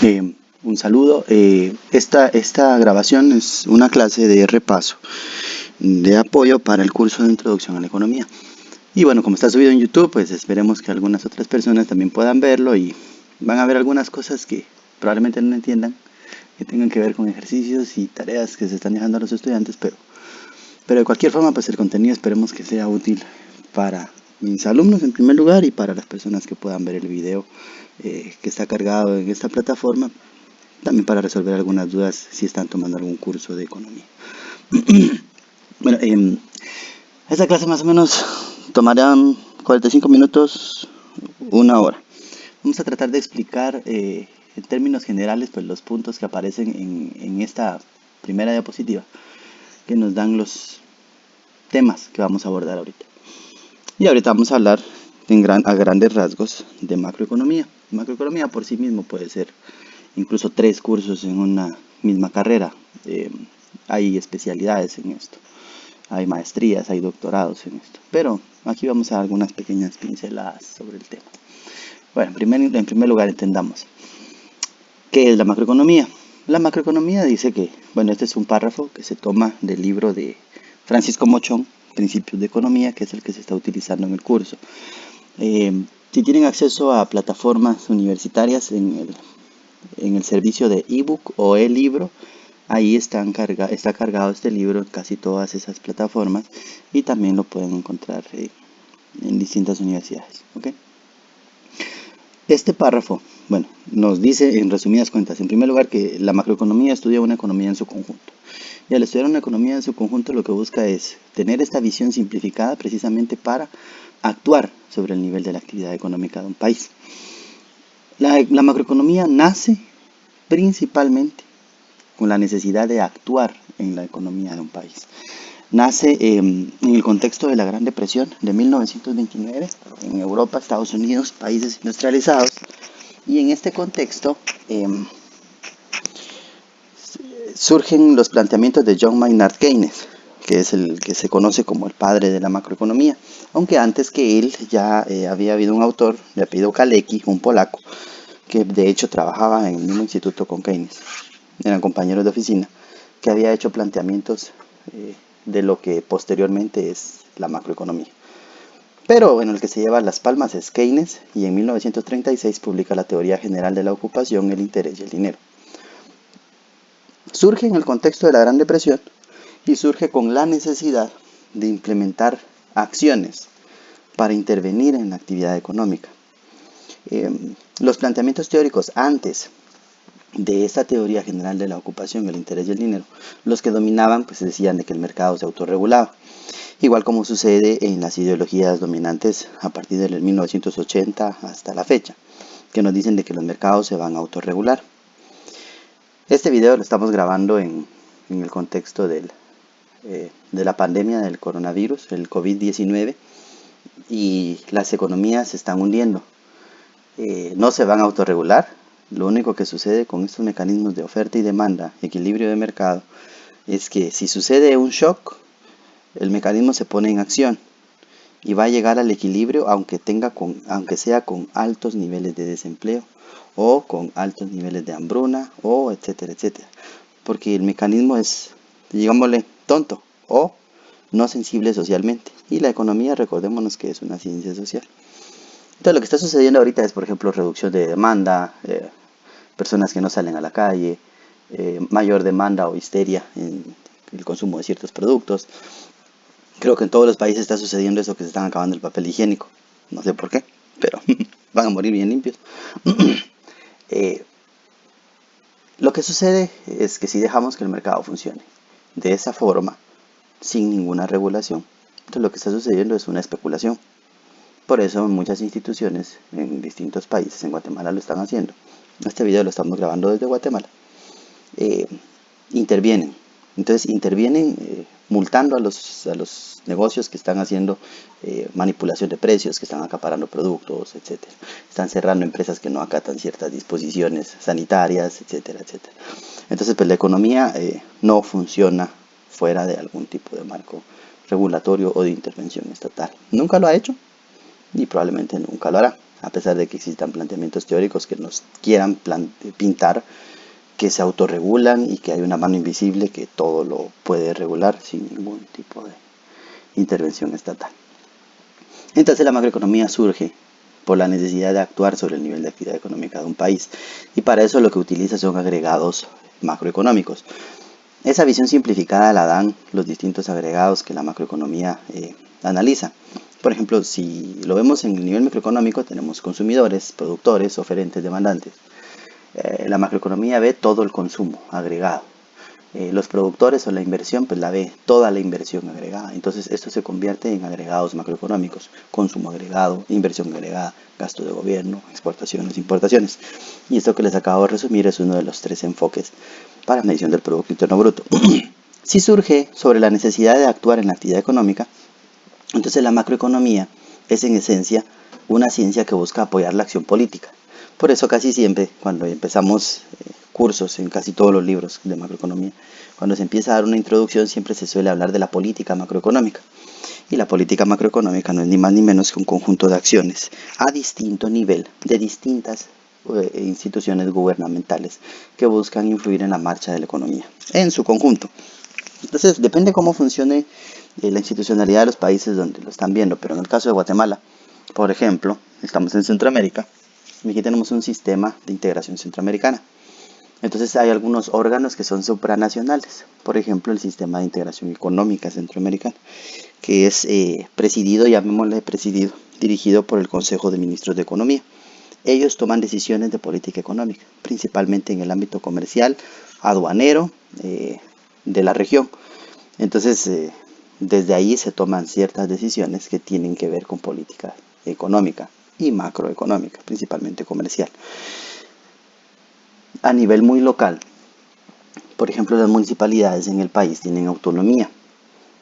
Un saludo. Esta grabación es una clase de repaso, de apoyo para el curso de Introducción a la Economía. Y bueno, como está subido en YouTube, pues esperemos que algunas otras personas también puedan verlo y van a ver algunas cosas que probablemente no entiendan, que tengan que ver con ejercicios y tareas que se están dejando a los estudiantes, pero de cualquier forma, pues el contenido esperemos que sea útil para mis alumnos en primer lugar y para las personas que puedan ver el video que está cargado en esta plataforma, también para resolver algunas dudas si están tomando algún curso de economía. Bueno, esta clase más o menos tomará 45 minutos, una hora. Vamos a tratar de explicar en términos generales pues, los puntos que aparecen en esta primera diapositiva, que nos dan los temas que vamos a abordar ahorita. Y ahorita vamos a hablar a grandes rasgos de macroeconomía. Macroeconomía por sí mismo puede ser incluso 3 cursos en una misma carrera. Hay especialidades en esto, hay maestrías, hay doctorados en esto. Pero aquí vamos a dar algunas pequeñas pinceladas sobre el tema. Bueno, en primer lugar entendamos, ¿qué es la macroeconomía? La macroeconomía dice que, bueno, este es un párrafo que se toma del libro de Francisco Mochón, Principios de Economía, que es el que se está utilizando en el curso. Si tienen acceso a plataformas universitarias en el servicio de ebook o e-libro, ahí está cargado este libro en casi todas esas plataformas y también lo pueden encontrar en distintas universidades. ¿Okay? Este párrafo, bueno, nos dice en resumidas cuentas, en primer lugar, que la macroeconomía estudia una economía en su conjunto. Y al estudiar una economía en su conjunto, lo que busca es tener esta visión simplificada precisamente para actuar sobre el nivel de la actividad económica de un país. La macroeconomía nace principalmente con la necesidad de actuar en la economía de un país. Nace en el contexto de la Gran Depresión de 1929 en Europa, Estados Unidos, países industrializados. Y en este contexto surgen los planteamientos de John Maynard Keynes, que es el que se conoce como el padre de la macroeconomía, aunque antes que él ya había habido un autor de apellido Kalecki, un polaco, que de hecho trabajaba en el mismo instituto con Keynes, eran compañeros de oficina, que había hecho planteamientos de lo que posteriormente es la macroeconomía. Pero bueno, el que se lleva las palmas es Keynes y en 1936 publica la Teoría General de la Ocupación, el Interés y el Dinero. Surge en el contexto de la Gran Depresión y surge con la necesidad de implementar acciones para intervenir en la actividad económica. Los planteamientos teóricos antes de esta teoría general de la ocupación, el interés y el dinero, los que dominaban pues decían de que el mercado se autorregulaba, igual como sucede en las ideologías dominantes a partir del 1980 hasta la fecha, que nos dicen de que los mercados se van a autorregular. Este video lo estamos grabando en el contexto de la pandemia del coronavirus, el COVID-19, y las economías se están hundiendo. No se van a autorregular. Lo único que sucede con estos mecanismos de oferta y demanda, equilibrio de mercado, es que si sucede un shock, el mecanismo se pone en acción y va a llegar al equilibrio aunque sea con altos niveles de desempleo o con altos niveles de hambruna o etcétera, etcétera. Porque el mecanismo es, digámosle, tonto o no sensible socialmente. Y la economía, recordémonos que es una ciencia social. Entonces lo que está sucediendo ahorita es, por ejemplo, reducción de demanda, personas que no salen a la calle, mayor demanda o histeria en el consumo de ciertos productos. Creo que en todos los países está sucediendo eso, que se están acabando el papel higiénico. No sé por qué, pero van a morir bien limpios. Lo que sucede es que si dejamos que el mercado funcione de esa forma, sin ninguna regulación, entonces lo que está sucediendo es una especulación. Por eso muchas instituciones en distintos países, en Guatemala lo están haciendo. Este video lo estamos grabando desde Guatemala. Intervienen. Entonces intervienen multando a los negocios que están haciendo manipulación de precios, que están acaparando productos, etcétera. Están cerrando empresas que no acatan ciertas disposiciones sanitarias, etcétera, etcétera. Entonces, pues la economía no funciona fuera de algún tipo de marco regulatorio o de intervención estatal. Nunca lo ha hecho. y probablemente nunca lo hará, a pesar de que existan planteamientos teóricos que nos quieran pintar que se autorregulan y que hay una mano invisible que todo lo puede regular sin ningún tipo de intervención estatal. Entonces la macroeconomía surge por la necesidad de actuar sobre el nivel de actividad económica de un país, y para eso lo que utiliza son agregados macroeconómicos. Esa visión simplificada la dan los distintos agregados que la macroeconomía analiza. Por ejemplo, si lo vemos en el nivel microeconómico, tenemos consumidores, productores, oferentes, demandantes. La macroeconomía ve todo el consumo agregado. Los productores o la inversión, pues la ve toda la inversión agregada. Entonces esto se convierte en agregados macroeconómicos: consumo agregado, inversión agregada, gasto de gobierno, exportaciones, importaciones. Y esto que les acabo de resumir es uno de los 3 enfoques para medición del Producto Interno Bruto. Si surge sobre la necesidad de actuar en la actividad económica, entonces la macroeconomía es en esencia una ciencia que busca apoyar la acción política. Por eso casi siempre cuando empezamos cursos en casi todos los libros de macroeconomía, cuando se empieza a dar una introducción siempre se suele hablar de la política macroeconómica. Y la política macroeconómica no es ni más ni menos que un conjunto de acciones a distinto nivel de distintas instituciones gubernamentales que buscan influir en la marcha de la economía en su conjunto. Entonces depende cómo funcione la institucionalidad de los países donde lo están viendo, pero en el caso de Guatemala, por ejemplo, estamos en Centroamérica y aquí tenemos un sistema de integración centroamericana. Entonces hay algunos órganos que son supranacionales, por ejemplo el sistema de integración económica centroamericana, que es presidido, llamémosle presidido, dirigido por el Consejo de Ministros de Economía. Ellos toman decisiones de política económica, principalmente en el ámbito comercial, aduanero, de la región. Entonces, desde ahí se toman ciertas decisiones que tienen que ver con política económica y macroeconómica, principalmente comercial. A nivel muy local, por ejemplo, las municipalidades en el país tienen autonomía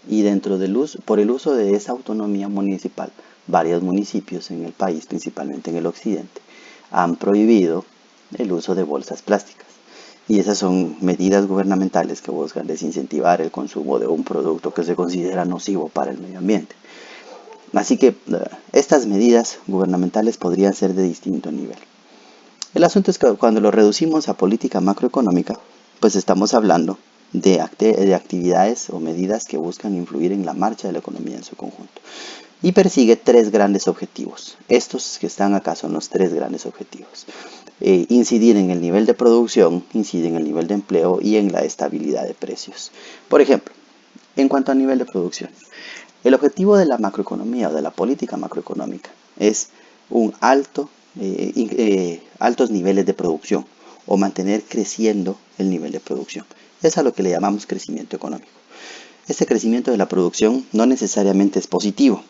y por el uso de esa autonomía municipal, varios municipios en el país, principalmente en el occidente, han prohibido el uso de bolsas plásticas. Y esas son medidas gubernamentales que buscan desincentivar el consumo de un producto que se considera nocivo para el medio ambiente. Así que estas medidas gubernamentales podrían ser de distinto nivel. El asunto es que cuando lo reducimos a política macroeconómica, pues estamos hablando de actividades o medidas que buscan influir en la marcha de la economía en su conjunto. Y persigue 3 grandes objetivos. Estos que están acá son los 3 grandes objetivos. Incidir en el nivel de producción, incidir en el nivel de empleo y en la estabilidad de precios. Por ejemplo, en cuanto a nivel de producción, el objetivo de la macroeconomía o de la política macroeconómica es altos niveles de producción o mantener creciendo el nivel de producción. Es a lo que le llamamos crecimiento económico. Este crecimiento de la producción no necesariamente es positivo.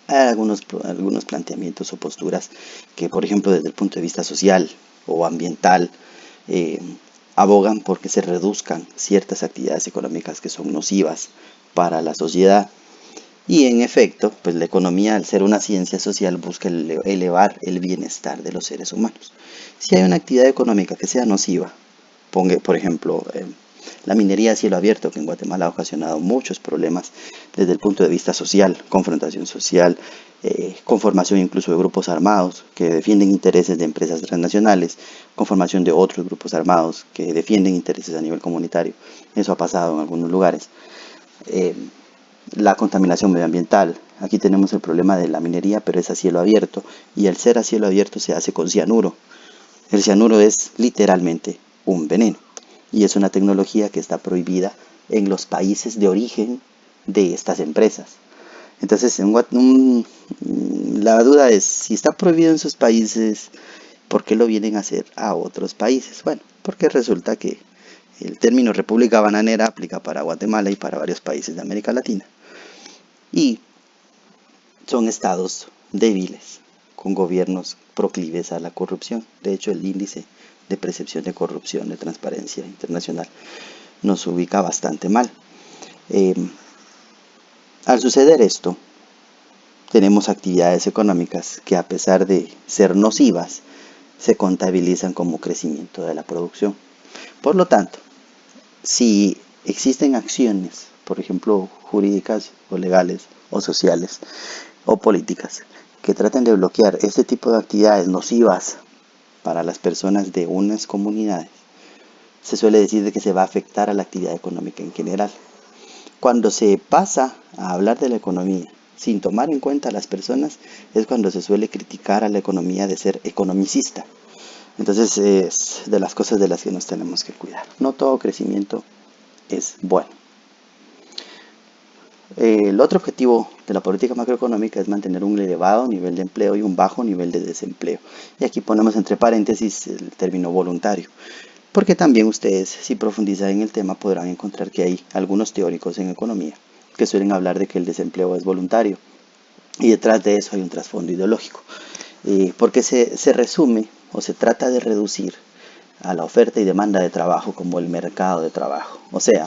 Hay algunos planteamientos o posturas que, por ejemplo, desde el punto de vista social o ambiental, abogan porque se reduzcan ciertas actividades económicas que son nocivas para la sociedad. Y en efecto, pues la economía, al ser una ciencia social, busca elevar el bienestar de los seres humanos. Si hay una actividad económica que sea nociva, por ejemplo, la minería a cielo abierto, que en Guatemala ha ocasionado muchos problemas desde el punto de vista social, confrontación social, conformación incluso de grupos armados que defienden intereses de empresas transnacionales, conformación de otros grupos armados que defienden intereses a nivel comunitario. Eso ha pasado en algunos lugares. La contaminación medioambiental. Aquí tenemos el problema de la minería, pero es a cielo abierto, y al ser a cielo abierto se hace con cianuro. El cianuro es literalmente un veneno y es una tecnología que está prohibida en los países de origen de estas empresas. Entonces, la duda es, si está prohibido en sus países, ¿por qué lo vienen a hacer a otros países? Bueno, porque resulta que el término República Bananera aplica para Guatemala y para varios países de América Latina. Y son estados débiles, con gobiernos proclives a la corrupción. De hecho, el índice de percepción de corrupción de Transparencia Internacional nos ubica bastante mal. Al suceder esto, tenemos actividades económicas que, a pesar de ser nocivas, se contabilizan como crecimiento de la producción. Por lo tanto, si existen acciones, por ejemplo, jurídicas o legales o sociales o políticas, que traten de bloquear este tipo de actividades nocivas para las personas de unas comunidades, se suele decir de que se va a afectar a la actividad económica en general. Cuando se pasa a hablar de la economía sin tomar en cuenta a las personas, es cuando se suele criticar a la economía de ser economicista. Entonces es de las cosas de las que nos tenemos que cuidar. No todo crecimiento es bueno. El otro objetivo de la política macroeconómica es mantener un elevado nivel de empleo y un bajo nivel de desempleo. Y aquí ponemos entre paréntesis el término voluntario, porque también ustedes, si profundizan en el tema, podrán encontrar que hay algunos teóricos en economía que suelen hablar de que el desempleo es voluntario. Y detrás de eso hay un trasfondo ideológico, porque se resume o se trata de reducir a la oferta y demanda de trabajo como el mercado de trabajo. O sea,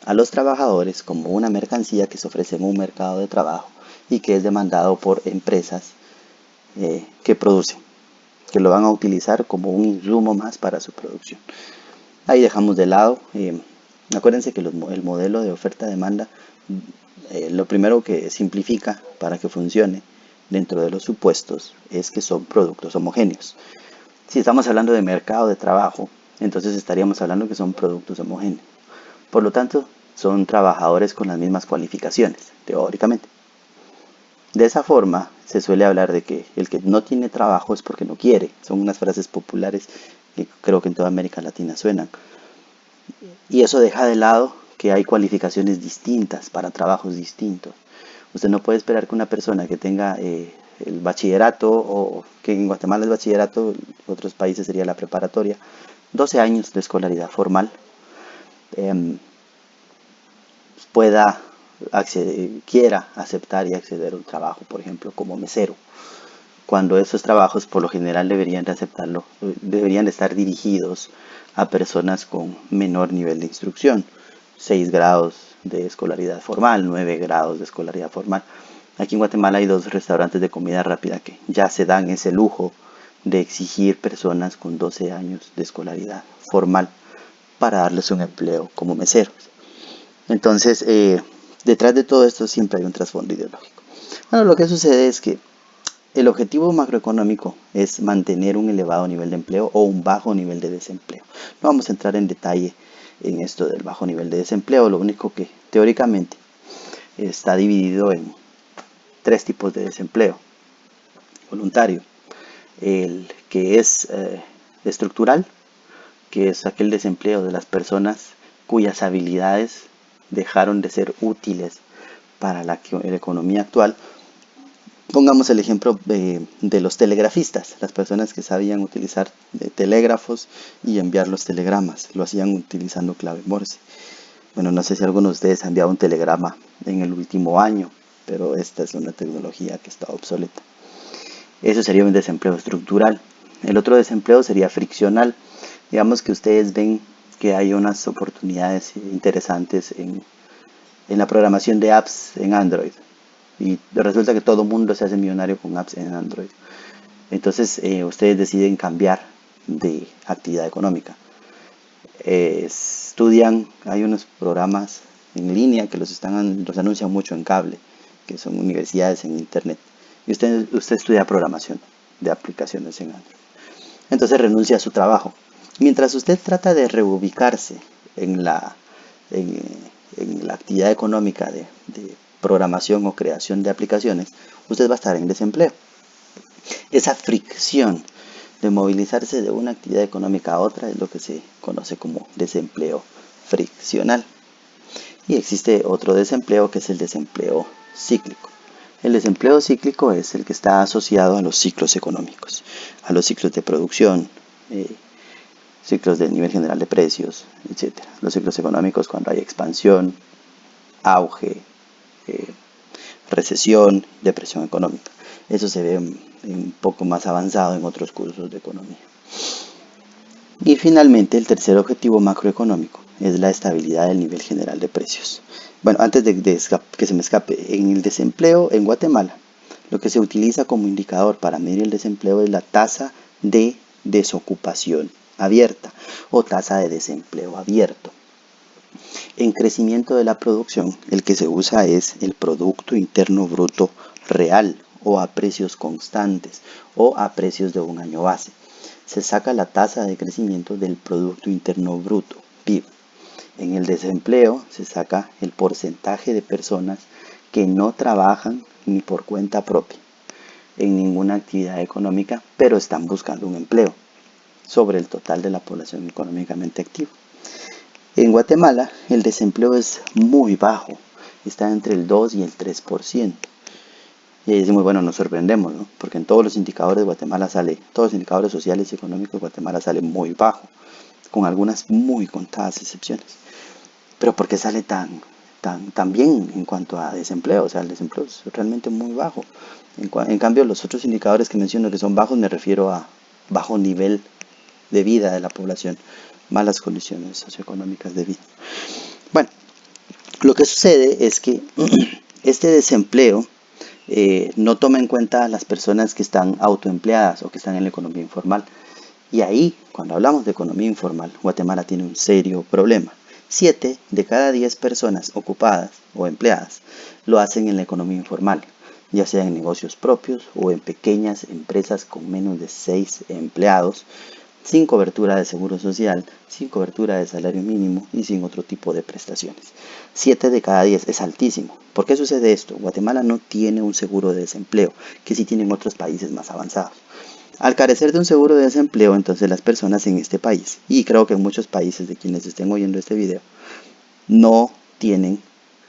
a los trabajadores como una mercancía que se ofrece en un mercado de trabajo y que es demandado por empresas que producen, que lo van a utilizar como un insumo más para su producción. Ahí dejamos de lado, acuérdense que el modelo de oferta-demanda, lo primero que simplifica para que funcione dentro de los supuestos es que son productos homogéneos. Si estamos hablando de mercado de trabajo, entonces estaríamos hablando que son productos homogéneos. Por lo tanto, son trabajadores con las mismas cualificaciones, teóricamente. De esa forma, se suele hablar de que el que no tiene trabajo es porque no quiere. Son unas frases populares que creo que en toda América Latina suenan. Y eso deja de lado que hay cualificaciones distintas para trabajos distintos. Usted no puede esperar que una persona que tenga el bachillerato, o que en Guatemala es bachillerato, en otros países sería la preparatoria, 12 años de escolaridad formal, quiera aceptar y acceder a un trabajo, por ejemplo, como mesero, cuando esos trabajos por lo general deberían de aceptarlo, deberían de estar dirigidos a personas con menor nivel de instrucción, 6 grados de escolaridad formal, 9 grados de escolaridad formal. Aquí en Guatemala hay 2 restaurantes de comida rápida que ya se dan ese lujo de exigir personas con 12 años de escolaridad formal para darles un empleo como meseros. Entonces, detrás de todo esto siempre hay un trasfondo ideológico. Bueno, lo que sucede es que el objetivo macroeconómico es mantener un elevado nivel de empleo o un bajo nivel de desempleo. No vamos a entrar en detalle en esto del bajo nivel de desempleo, lo único que teóricamente está dividido en 3 tipos de desempleo. Voluntario, el que es estructural, que es aquel desempleo de las personas cuyas habilidades dejaron de ser útiles para la economía actual. Pongamos el ejemplo de los telegrafistas, las personas que sabían utilizar telégrafos y enviar los telegramas, lo hacían utilizando clave Morse. Bueno, no sé si alguno de ustedes ha enviado un telegrama en el último año, pero esta es una tecnología que está obsoleta. Eso sería un desempleo estructural. El otro desempleo sería friccional. Digamos que ustedes ven que hay unas oportunidades interesantes en la programación de apps en Android. Y resulta que todo el mundo se hace millonario con apps en Android. Entonces ustedes deciden cambiar de actividad económica. Estudian, hay unos programas en línea que los anuncian mucho en cable, que son universidades en internet. Y usted estudia programación de aplicaciones en Android. Entonces renuncia a su trabajo. Mientras usted trata de reubicarse en la actividad económica de programación o creación de aplicaciones, usted va a estar en desempleo. Esa fricción de movilizarse de una actividad económica a otra es lo que se conoce como desempleo friccional. Y existe otro desempleo que es el desempleo cíclico. El desempleo cíclico es el que está asociado a los ciclos económicos, a los ciclos de producción, ciclos del nivel general de precios, etc. Los ciclos económicos cuando hay expansión, auge, recesión, depresión económica. Eso se ve un poco más avanzado en otros cursos de economía. Y finalmente, el tercer objetivo macroeconómico es la estabilidad del nivel general de precios. Bueno, antes de que se me escape, en el desempleo en Guatemala, lo que se utiliza como indicador para medir el desempleo es la tasa de desocupación abierta o tasa de desempleo abierto. En crecimiento de la producción, el que se usa es el Producto Interno Bruto Real o a precios constantes o a precios de un año base. Se saca la tasa de crecimiento del Producto Interno Bruto, PIB. En el desempleo se saca el porcentaje de personas que no trabajan ni por cuenta propia en ninguna actividad económica, pero están buscando un empleo, sobre el total de la población económicamente activa. En Guatemala el desempleo es muy bajo, está entre el 2 y el 3%. Y ahí decimos, bueno, nos sorprendemos, ¿no? Porque en todos los indicadores de Guatemala sale, todos los indicadores sociales y económicos de Guatemala sale muy bajo, con algunas muy contadas excepciones. Pero ¿por qué sale tan bien en cuanto a desempleo? O sea, el desempleo es realmente muy bajo. En cambio, los otros indicadores que menciono que son bajos, me refiero a bajo nivel de vida de la población, malas condiciones socioeconómicas de vida. Bueno, lo que sucede es que este desempleo no toma en cuenta a las personas que están autoempleadas o que están en la economía informal. Y ahí, cuando hablamos de economía informal, Guatemala tiene un serio problema. 7 de cada 10 personas ocupadas o empleadas lo hacen en la economía informal, ya sea en negocios propios o en pequeñas empresas con menos de 6 empleados, sin cobertura de seguro social, sin cobertura de salario mínimo y sin otro tipo de prestaciones. 7 de cada 10 es altísimo. ¿Por qué sucede esto? Guatemala no tiene un seguro de desempleo, que sí tienen otros países más avanzados. Al carecer de un seguro de desempleo, entonces las personas en este país, y creo que en muchos países de quienes estén oyendo este video, no tienen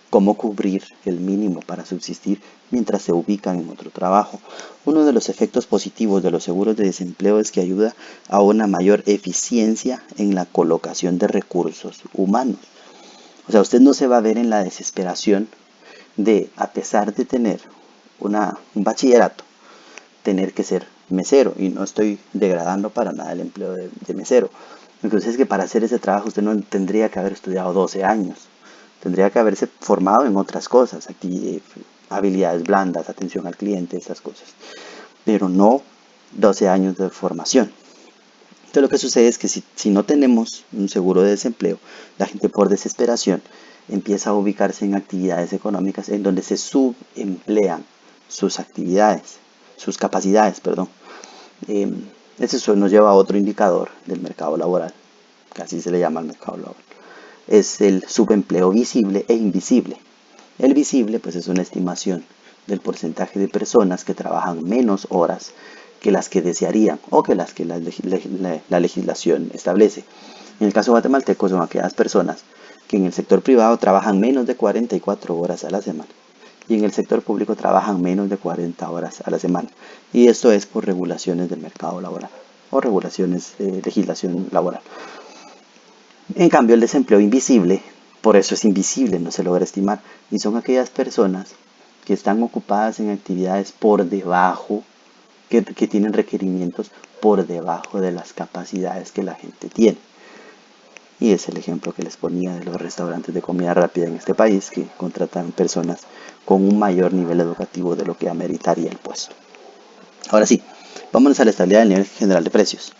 cómo cubrir el mínimo para subsistir mientras se ubican en otro trabajo. Uno de los efectos positivos de los seguros de desempleo es que ayuda a una mayor eficiencia en la colocación de recursos humanos. O sea, usted no se va a ver en la desesperación de, a pesar de tener un bachillerato, tener que ser mesero, y no estoy degradando para nada el empleo de mesero. Entonces es que para hacer ese trabajo usted no tendría que haber estudiado 12 años, tendría que haberse formado en otras cosas, aquí, habilidades blandas, atención al cliente, esas cosas, pero no 12 años de formación. Entonces lo que sucede es que si no tenemos un seguro de desempleo, la gente por desesperación empieza a ubicarse en actividades económicas en donde se subemplean sus actividades, sus capacidades, perdón. Eso nos lleva a otro indicador del mercado laboral, que así se le llama al mercado laboral. Es el subempleo visible e invisible. El visible, pues, es una estimación del porcentaje de personas que trabajan menos horas que las que desearían o que las que la legislación establece. En el caso guatemalteco son aquellas personas que en el sector privado trabajan menos de 44 horas a la semana y en el sector público trabajan menos de 40 horas a la semana. Y esto es por regulaciones del mercado laboral o regulaciones de legislación laboral. En cambio, el desempleo invisible, por eso es invisible, no se logra estimar, y son aquellas personas que están ocupadas en actividades por debajo, que tienen requerimientos por debajo de las capacidades que la gente tiene. Y es el ejemplo que les ponía de los restaurantes de comida rápida en este país, que contratan personas con un mayor nivel educativo de lo que ameritaría el puesto. Ahora sí, vámonos a la estabilidad del nivel general de precios.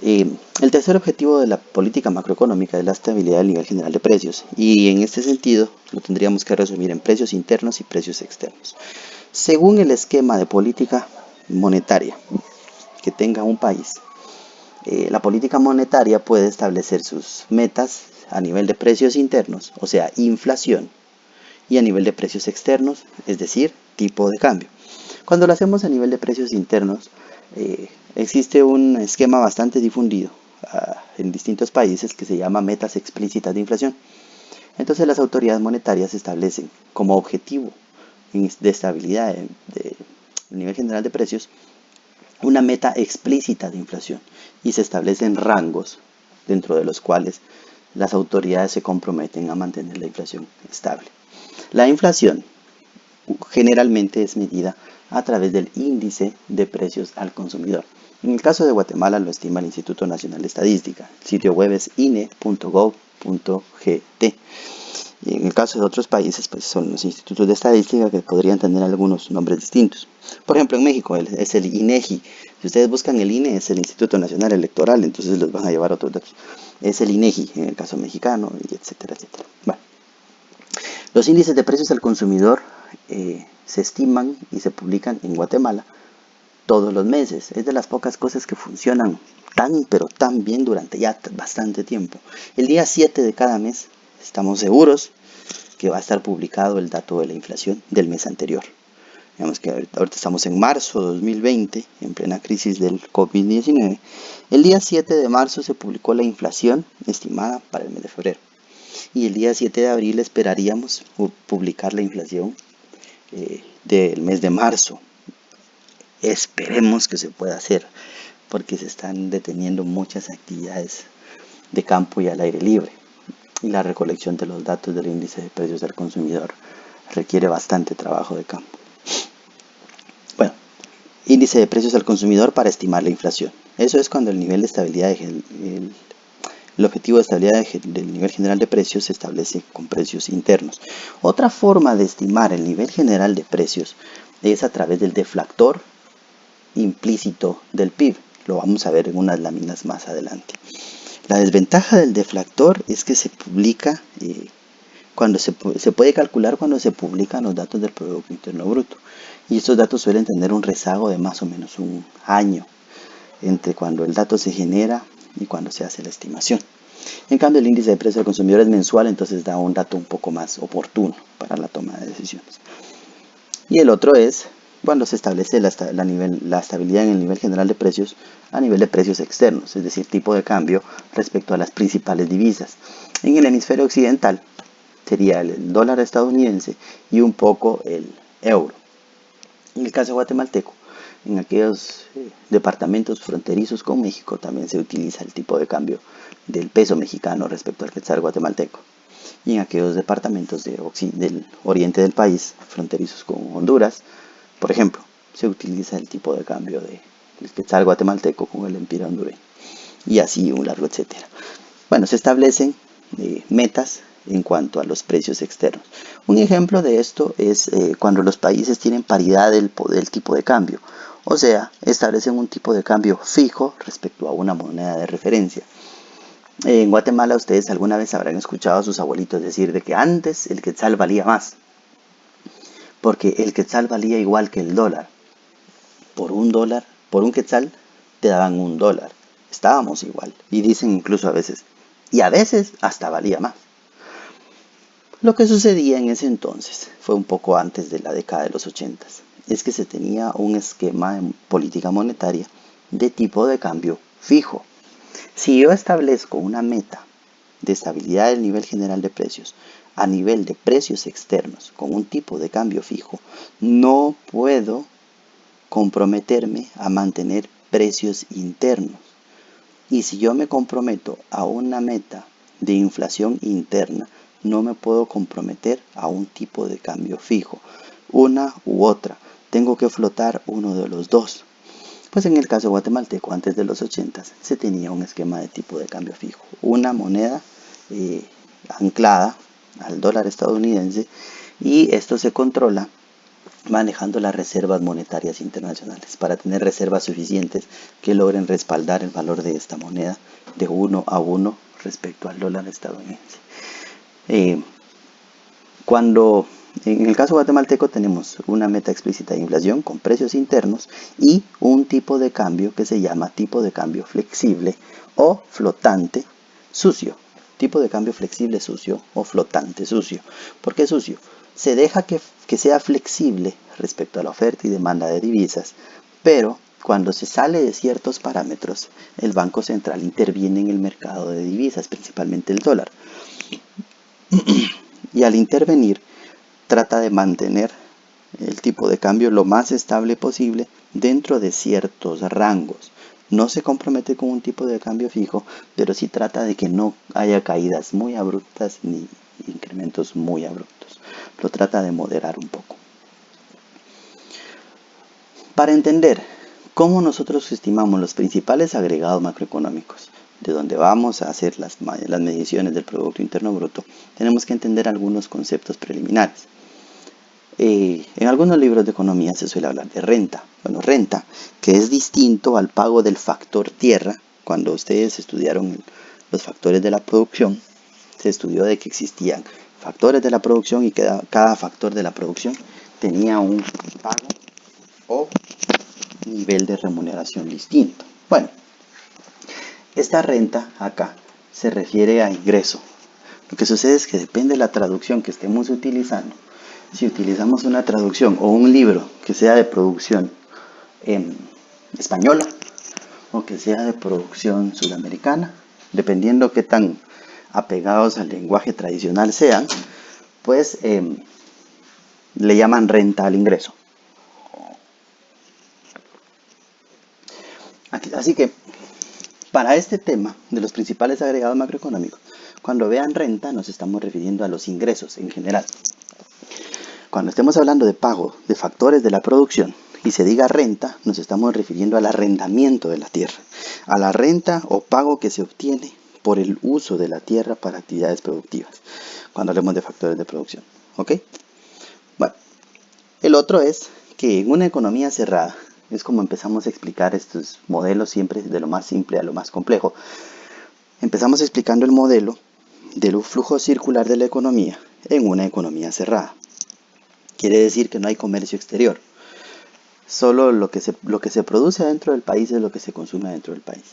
El tercer objetivo de la política macroeconómica es la estabilidad del nivel general de precios, y en este sentido lo tendríamos que resumir en precios internos y precios externos. Según el esquema de política monetaria que tenga un país, la política monetaria puede establecer sus metas a nivel de precios internos, o sea, inflación, y a nivel de precios externos, es decir, tipo de cambio. Cuando lo hacemos a nivel de precios internos, existe un esquema bastante difundido en distintos países que se llama metas explícitas de inflación. Entonces las autoridades monetarias establecen como objetivo de estabilidad de nivel general de precios una meta explícita de inflación y se establecen rangos dentro de los cuales las autoridades se comprometen a mantener la inflación estable. La inflación generalmente es medida a través del índice de precios al consumidor. En el caso de Guatemala lo estima el Instituto Nacional de Estadística. El sitio web es ine.gov.gt. Y en el caso de otros países, pues son los institutos de estadística que podrían tener algunos nombres distintos. Por ejemplo, en México es el INEGI. Si ustedes buscan el INE, es el Instituto Nacional Electoral, entonces los van a llevar a otros datos. Es el INEGI en el caso mexicano, y etcétera, etcétera. Bueno, los índices de precios al consumidor se estiman y se publican en Guatemala todos los meses. Es de las pocas cosas que funcionan pero tan bien durante ya bastante tiempo. El día 7 de cada mes estamos seguros que va a estar publicado el dato de la inflación del mes anterior. Digamos que ahorita estamos en marzo de 2020, en plena crisis del COVID-19. El día 7 de marzo se publicó la inflación estimada para el mes de febrero. Y el día 7 de abril esperaríamos publicar la inflación del mes de marzo. Esperemos que se pueda hacer, porque se están deteniendo muchas actividades de campo y al aire libre. Y la recolección de los datos del índice de precios del consumidor requiere bastante trabajo de campo. Bueno, índice de precios al consumidor para estimar la inflación. Eso es cuando el nivel de estabilidad, el objetivo de estabilidad del nivel general de precios se establece con precios internos. Otra forma de estimar el nivel general de precios es a través del deflactor implícito del PIB. Lo vamos a ver en unas láminas más adelante. La desventaja del deflactor es que se publica cuando se puede calcular cuando se publican los datos del Producto Interno Bruto. Y estos datos suelen tener un rezago de más o menos un año entre cuando el dato se genera y cuando se hace la estimación. En cambio, el índice de precios del consumidor es mensual, entonces da un dato un poco más oportuno para la toma de decisiones. Y el otro es cuando se establece la estabilidad en el nivel general de precios a nivel de precios externos, es decir, tipo de cambio respecto a las principales divisas. En el hemisferio occidental sería el dólar estadounidense y un poco el euro. En el caso guatemalteco, en aquellos departamentos fronterizos con México también se utiliza el tipo de cambio del peso mexicano respecto al quetzal guatemalteco. Y en aquellos departamentos del oriente del país, fronterizos con Honduras, por ejemplo, se utiliza el tipo de cambio del quetzal guatemalteco con el empira hondureño. Y así un largo etcétera. Bueno, se establecen metas en cuanto a los precios externos. Un ejemplo de esto es cuando los países tienen paridad del tipo de cambio. O sea, establecen un tipo de cambio fijo respecto a una moneda de referencia. En Guatemala ustedes alguna vez habrán escuchado a sus abuelitos decir de que antes el quetzal valía más, porque el quetzal valía igual que el dólar. Por un quetzal te daban $1. Estábamos igual. Y dicen incluso a veces hasta valía más. Lo que sucedía en ese entonces, fue un poco antes de la década de los 80, es que se tenía un esquema de política monetaria de tipo de cambio fijo. Si yo establezco una meta de estabilidad del nivel general de precios a nivel de precios externos con un tipo de cambio fijo, no puedo comprometerme a mantener precios internos. Y si yo me comprometo a una meta de inflación interna, no me puedo comprometer a un tipo de cambio fijo, una u otra. Tengo que flotar uno de los dos. Pues en el caso guatemalteco, antes de los 80, se tenía un esquema de tipo de cambio fijo. Una moneda anclada al dólar estadounidense, y esto se controla manejando las reservas monetarias internacionales para tener reservas suficientes que logren respaldar el valor de esta moneda de 1-1 respecto al dólar estadounidense. Cuando en el caso guatemalteco tenemos una meta explícita de inflación con precios internos y un tipo de cambio que se llama tipo de cambio flexible o flotante sucio. Tipo de cambio flexible sucio o flotante sucio. ¿Por qué sucio? Se deja que sea flexible respecto a la oferta y demanda de divisas, pero cuando se sale de ciertos parámetros, el Banco Central interviene en el mercado de divisas, principalmente el dólar. Y al intervenir, trata de mantener el tipo de cambio lo más estable posible dentro de ciertos rangos. No se compromete con un tipo de cambio fijo, pero sí trata de que no haya caídas muy abruptas ni incrementos muy abruptos. Lo trata de moderar un poco. Para entender cómo nosotros estimamos los principales agregados macroeconómicos, de donde vamos a hacer las mediciones del Producto Interno Bruto, tenemos que entender algunos conceptos preliminares. En algunos libros de economía se suele hablar de renta. Bueno, renta, que es distinto al pago del factor tierra. Cuando ustedes estudiaron los factores de la producción, se estudió de que existían factores de la producción y que cada factor de la producción tenía un pago o nivel de remuneración distinto. Bueno, esta renta acá se refiere a ingreso. Lo que sucede es que depende de la traducción que estemos utilizando. Si utilizamos una traducción o un libro que sea de producción española o que sea de producción sudamericana, dependiendo qué tan apegados al lenguaje tradicional sean, pues le llaman renta al ingreso. Así que para este tema de los principales agregados macroeconómicos, cuando vean renta nos estamos refiriendo a los ingresos en general. Cuando estemos hablando de pago de factores de la producción y se diga renta, nos estamos refiriendo al arrendamiento de la tierra, a la renta o pago que se obtiene por el uso de la tierra para actividades productivas, cuando hablemos de factores de producción. ¿Ok? Bueno, el otro es que en una economía cerrada, es como empezamos a explicar estos modelos siempre de lo más simple a lo más complejo. Empezamos explicando el modelo del flujo circular de la economía en una economía cerrada. Quiere decir que no hay comercio exterior. Solo lo que se produce dentro del país es lo que se consume dentro del país.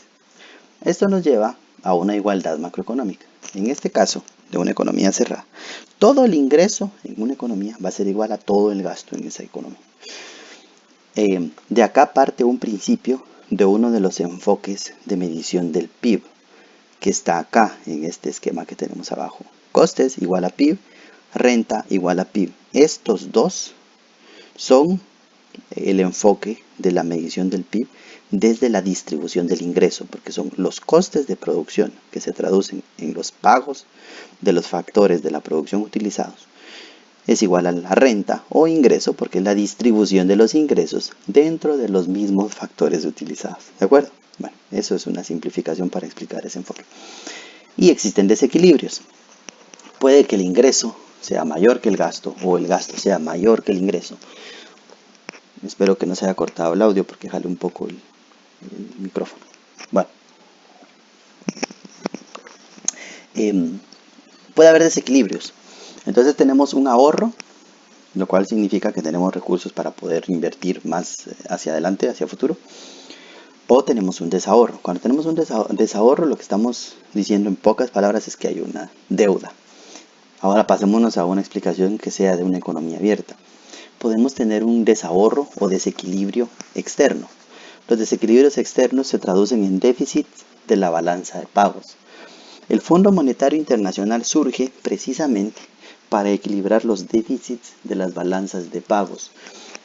Esto nos lleva a una igualdad macroeconómica. En este caso, de una economía cerrada, todo el ingreso en una economía va a ser igual a todo el gasto en esa economía. De acá parte un principio de uno de los enfoques de medición del PIB, que está acá en este esquema que tenemos abajo. Costes igual a PIB, renta igual a PIB. Estos dos son el enfoque de la medición del PIB desde la distribución del ingreso, porque son los costes de producción que se traducen en los pagos de los factores de la producción utilizados. Es igual a la renta o ingreso porque es la distribución de los ingresos dentro de los mismos factores utilizados. ¿De acuerdo? Bueno, eso es una simplificación para explicar ese enfoque. Y existen desequilibrios. Puede que el ingreso sea mayor que el gasto o el gasto sea mayor que el ingreso. Espero que no se haya cortado el audio porque jale un poco el micrófono. Bueno. Puede haber desequilibrios. Entonces tenemos un ahorro, lo cual significa que tenemos recursos para poder invertir más hacia adelante, hacia futuro. O tenemos un desahorro. Cuando tenemos un desahorro, lo que estamos diciendo en pocas palabras es que hay una deuda. Ahora pasémonos a una explicación que sea de una economía abierta. Podemos tener un desahorro o desequilibrio externo. Los desequilibrios externos se traducen en déficit de la balanza de pagos. El Fondo Monetario Internacional surge precisamente para equilibrar los déficits de las balanzas de pagos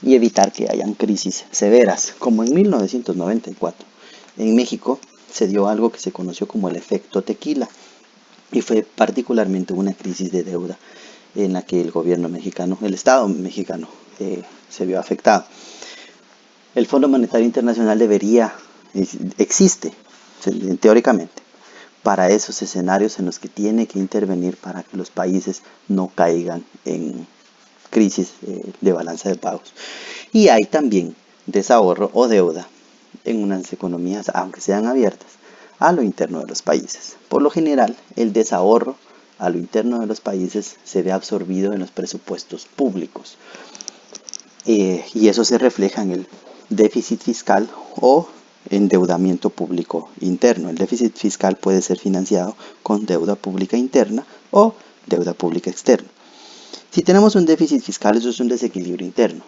y evitar que hayan crisis severas, como en 1994. En México se dio algo que se conoció como el efecto tequila y fue particularmente una crisis de deuda en la que el gobierno mexicano, el Estado mexicano, se vio afectado. El Fondo Monetario Internacional existe teóricamente para esos escenarios en los que tiene que intervenir para que los países no caigan en crisis de balanza de pagos. Y hay también desahorro o deuda en unas economías, aunque sean abiertas, a lo interno de los países. Por lo general, el desahorro a lo interno de los países se ve absorbido en los presupuestos públicos. Y eso se refleja en el déficit fiscal o endeudamiento público interno. El déficit fiscal puede ser financiado con deuda pública interna o deuda pública externa. Si tenemos un déficit fiscal, eso es un desequilibrio interno.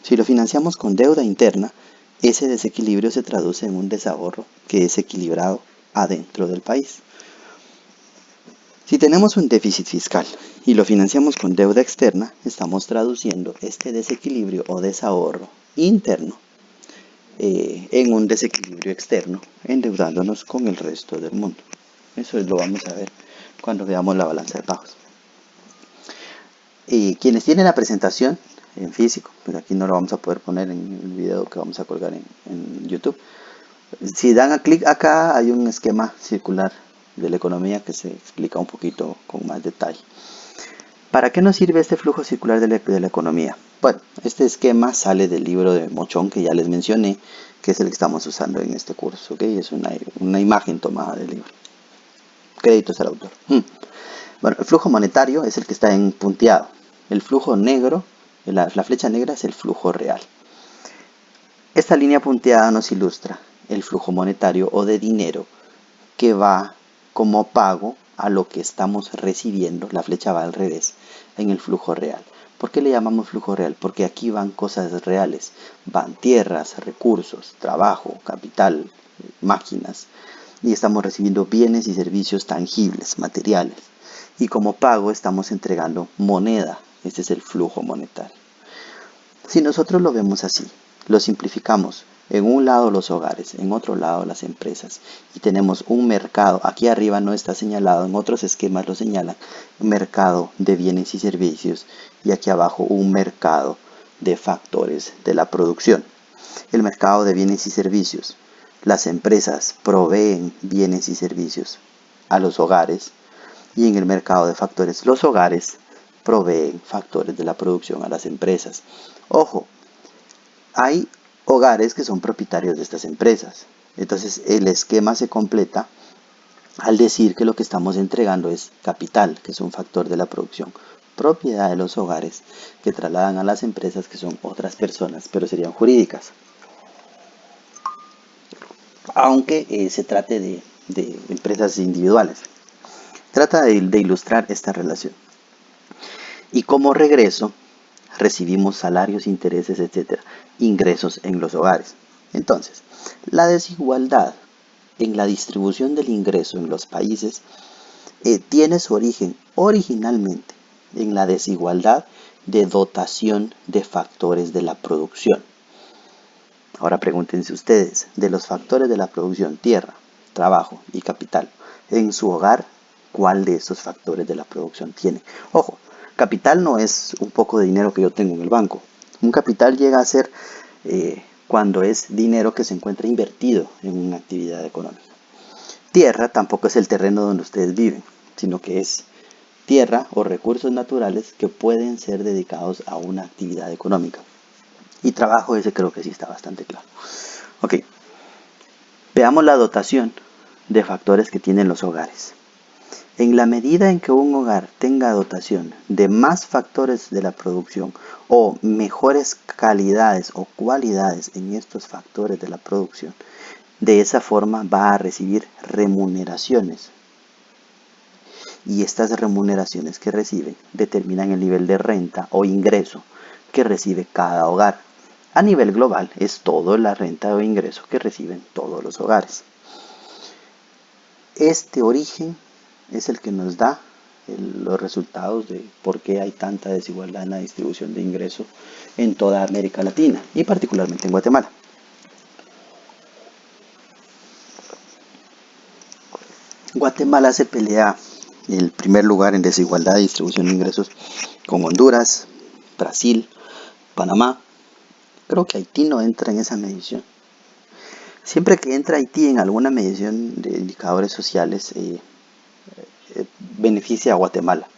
Si lo financiamos con deuda interna, ese desequilibrio se traduce en un desahorro que es equilibrado adentro del país. Si tenemos un déficit fiscal y lo financiamos con deuda externa, estamos traduciendo este desequilibrio o desahorro interno en un desequilibrio externo, endeudándonos con el resto del mundo. Eso lo vamos a ver cuando veamos la balanza de pagos. Quienes tienen la presentación en físico, pues aquí no lo vamos a poder poner en el video que vamos a colgar en YouTube. Si dan a clic acá, hay un esquema circular de la economía que se explica un poquito con más detalle. ¿Para qué nos sirve este flujo circular de la economía? Bueno, este esquema sale del libro de Mochón que ya les mencioné, que es el que estamos usando en este curso, ¿ok? Es una imagen tomada del libro. Créditos al autor. Bueno, el flujo monetario es el que está en punteado. El flujo negro La flecha negra es el flujo real. Esta línea punteada nos ilustra el flujo monetario o de dinero que va como pago a lo que estamos recibiendo. La flecha va al revés en el flujo real. ¿Por qué le llamamos flujo real? Porque aquí van cosas reales. Van tierras, recursos, trabajo, capital, máquinas. Y estamos recibiendo bienes y servicios tangibles, materiales. Y como pago estamos entregando moneda. Este es el flujo monetario. Si nosotros lo vemos así, lo simplificamos, en un lado los hogares, en otro lado las empresas, y tenemos un mercado, aquí arriba no está señalado, en otros esquemas lo señalan, un mercado de bienes y servicios, y aquí abajo un mercado de factores de la producción. El mercado de bienes y servicios, las empresas proveen bienes y servicios a los hogares, y en el mercado de factores, los hogares proveen factores de la producción a las empresas. Ojo, hay hogares que son propietarios de estas empresas. Entonces el esquema se completa al decir que lo que estamos entregando es capital, que es un factor de la producción, propiedad de los hogares que trasladan a las empresas, que son otras personas, pero serían jurídicas. Aunque se trate de empresas individuales. Trata de ilustrar esta relación. Y como regreso, recibimos salarios, intereses, etc. Ingresos en los hogares. Entonces, la desigualdad en la distribución del ingreso en los países tiene su origen originalmente en la desigualdad de dotación de factores de la producción. Ahora pregúntense ustedes, de los factores de la producción, tierra, trabajo y capital, en su hogar, ¿cuál de estos factores de la producción tiene? Ojo, capital no es un poco de dinero que yo tengo en el banco. Un capital llega a ser cuando es dinero que se encuentra invertido en una actividad económica. Tierra tampoco es el terreno donde ustedes viven, sino que es tierra o recursos naturales que pueden ser dedicados a una actividad económica. Y trabajo, ese creo que sí está bastante claro. Ok, veamos la dotación de factores que tienen los hogares. En la medida en que un hogar tenga dotación de más factores de la producción o mejores calidades o cualidades en estos factores de la producción, de esa forma va a recibir remuneraciones. Y estas remuneraciones que recibe determinan el nivel de renta o ingreso que recibe cada hogar. A nivel global es toda la renta o ingreso que reciben todos los hogares. Este origen es el que nos da los resultados de por qué hay tanta desigualdad en la distribución de ingresos en toda América Latina y particularmente en Guatemala. Guatemala se pelea el primer lugar en desigualdad de distribución de ingresos con Honduras, Brasil, Panamá. Creo que Haití no entra en esa medición. Siempre que entra Haití en alguna medición de indicadores sociales, beneficia a Guatemala,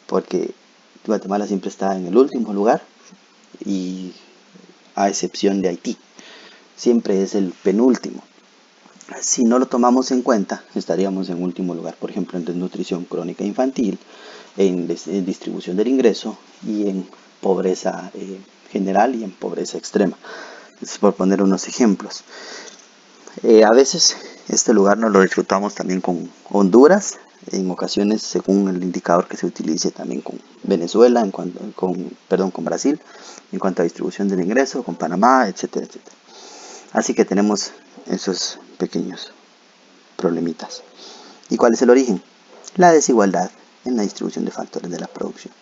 porque Guatemala siempre está en el último lugar y a excepción de Haití, siempre es el penúltimo. Si no lo tomamos en cuenta, estaríamos en último lugar, por ejemplo, en desnutrición crónica infantil, en distribución del ingreso y en pobreza general y en pobreza extrema. Es por poner unos ejemplos. A veces este lugar nos lo disfrutamos también con Honduras, en ocasiones según el indicador que se utilice también con Venezuela, con Brasil, en cuanto a distribución del ingreso, con Panamá, etcétera, etcétera. Así que tenemos esos pequeños problemitas. ¿Y cuál es el origen? La desigualdad en la distribución de factores de la producción.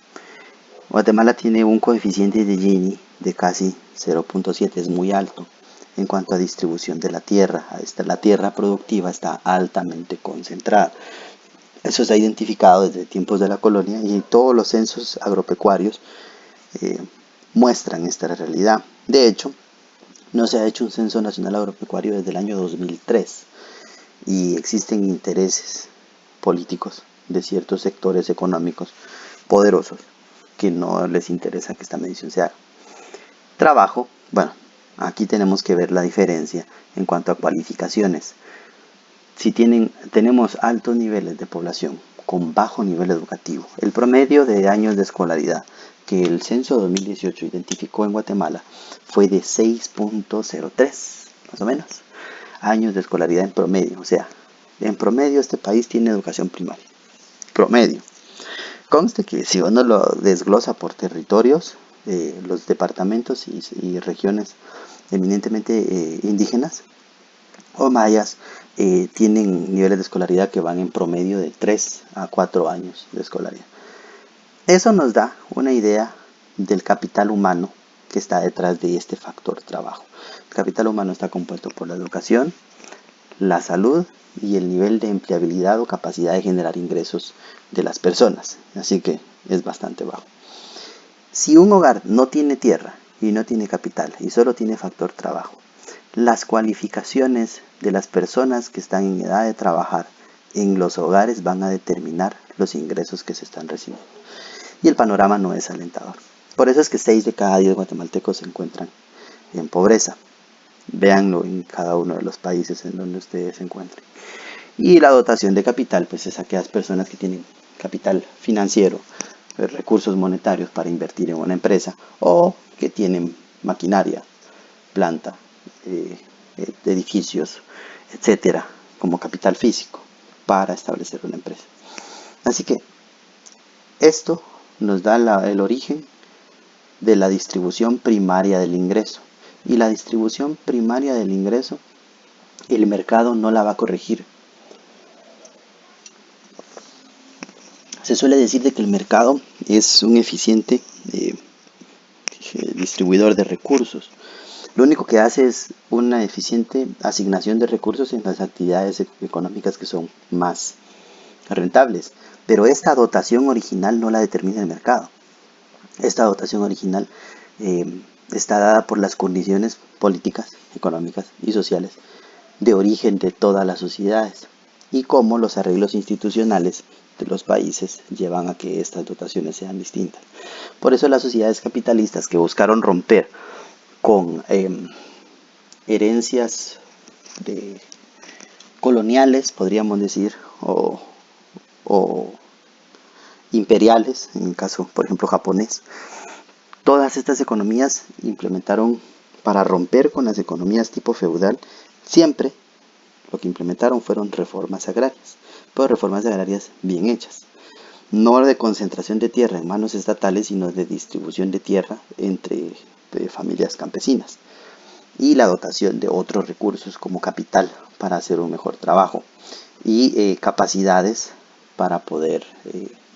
Guatemala tiene un coeficiente de Gini de casi 0.7, es muy alto. En cuanto a distribución de la tierra, la tierra productiva está altamente concentrada. Eso se ha identificado desde tiempos de la colonia y todos los censos agropecuarios muestran esta realidad. De hecho, no se ha hecho un censo nacional agropecuario desde el año 2003 y existen intereses políticos de ciertos sectores económicos poderosos que no les interesa que esta medición se haga. Trabajo, bueno, aquí tenemos que ver la diferencia en cuanto a cualificaciones. Si tenemos altos niveles de población con bajo nivel educativo. El promedio de años de escolaridad que el censo 2018 identificó en Guatemala fue de 6.03, más o menos, años de escolaridad en promedio. O sea, en promedio este país tiene educación primaria. Promedio. Conste que si uno lo desglosa por territorios, los departamentos y regiones eminentemente indígenas o mayas tienen niveles de escolaridad que van en promedio de 3 a 4 años de escolaridad. Eso nos da una idea del capital humano que está detrás de este factor trabajo. El capital humano está compuesto por la educación, la salud y el nivel de empleabilidad o capacidad de generar ingresos de las personas. Así que es bastante bajo. Si un hogar no tiene tierra y no tiene capital y solo tiene factor trabajo, las cualificaciones de las personas que están en edad de trabajar en los hogares van a determinar los ingresos que se están recibiendo. Y el panorama no es alentador. Por eso es que 6 de cada 10 guatemaltecos se encuentran en pobreza. Véanlo en cada uno de los países en donde ustedes se encuentren. Y la dotación de capital, pues es aquellas personas que tienen capital financiero, recursos monetarios para invertir en una empresa o que tienen maquinaria, planta, edificios, etcétera, como capital físico para establecer una empresa. Así que esto nos da el origen de la distribución primaria del ingreso. Y la distribución primaria del ingreso, el mercado no la va a corregir. Se suele decir de que el mercado es un eficiente distribuidor de recursos. Lo único que hace es una eficiente asignación de recursos en las actividades económicas que son más rentables. Pero esta dotación original no la determina el mercado. Esta dotación original está dada por las condiciones políticas, económicas y sociales de origen de todas las sociedades y cómo los arreglos institucionales de los países llevan a que estas dotaciones sean distintas. Por eso las sociedades capitalistas que buscaron romper con herencias coloniales, podríamos decir, o imperiales, en el caso, por ejemplo, japonés, todas estas economías implementaron, para romper con las economías tipo feudal, siempre lo que implementaron fueron reformas agrarias, pero reformas agrarias bien hechas. No de concentración de tierra en manos estatales, sino de distribución de tierra entre familias campesinas. Y la dotación de otros recursos como capital para hacer un mejor trabajo y capacidades para poder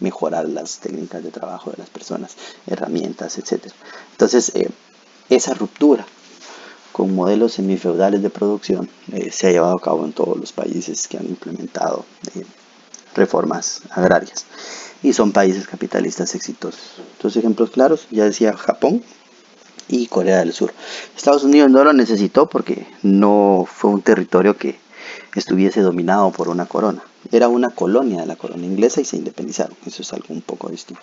mejorar las técnicas de trabajo de las personas, herramientas, etc. Entonces, esa ruptura con modelos semifeudales de producción se ha llevado a cabo en todos los países que han implementado reformas agrarias y son países capitalistas exitosos. Dos ejemplos claros, ya decía Japón y Corea del Sur. Estados Unidos no lo necesitó porque no fue un territorio que estuviese dominado por una corona. Era una colonia de la corona inglesa y se independizaron. Eso es algo un poco distinto.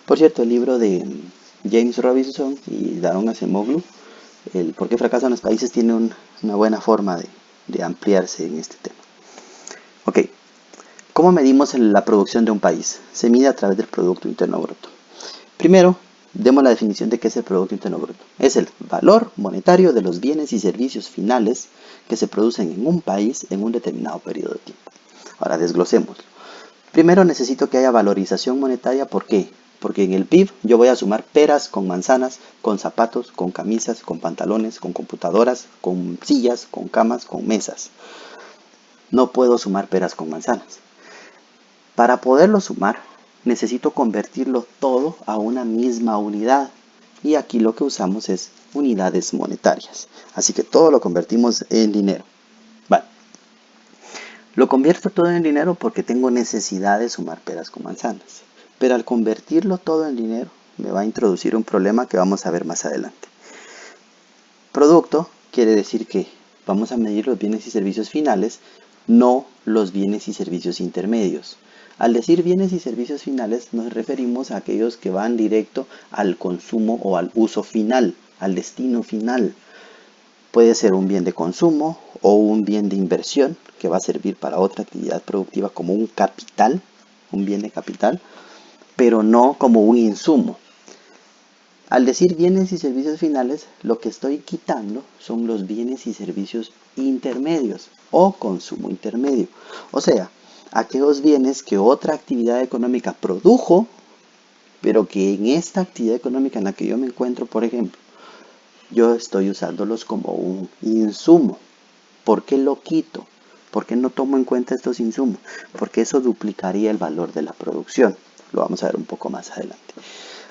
Por cierto, el libro de James Robinson y Daron Acemoglu, el por qué fracasan los países, tiene una buena forma de ampliarse en este tema. Ok, ¿cómo medimos la producción de un país? Se mide a través del Producto Interno Bruto. Primero, demos la definición de qué es el Producto Interno Bruto. Es el valor monetario de los bienes y servicios finales que se producen en un país en un determinado periodo de tiempo. Ahora desglosémoslo. Primero necesito que haya valorización monetaria. ¿Por qué? Porque en el PIB yo voy a sumar peras con manzanas, con zapatos, con camisas, con pantalones, con computadoras, con sillas, con camas, con mesas. No puedo sumar peras con manzanas. Para poderlo sumar, necesito convertirlo todo a una misma unidad. Y aquí lo que usamos es unidades monetarias. Así que todo lo convertimos en dinero. Vale. Lo convierto todo en dinero porque tengo necesidad de sumar peras con manzanas. Pero al convertirlo todo en dinero, me va a introducir un problema que vamos a ver más adelante. Producto quiere decir que vamos a medir los bienes y servicios finales, no los bienes y servicios intermedios. Al decir bienes y servicios finales nos referimos a aquellos que van directo al consumo o al uso final, al destino final. Puede ser un bien de consumo o un bien de inversión que va a servir para otra actividad productiva como un capital, un bien de capital, pero no como un insumo. Al decir bienes y servicios finales, lo que estoy quitando son los bienes y servicios intermedios o consumo intermedio. O sea, aquellos bienes que otra actividad económica produjo, pero que en esta actividad económica en la que yo me encuentro, por ejemplo, yo estoy usándolos como un insumo. ¿Por qué lo quito? ¿Por qué no tomo en cuenta estos insumos? Porque eso duplicaría el valor de la producción. Lo vamos a ver un poco más adelante.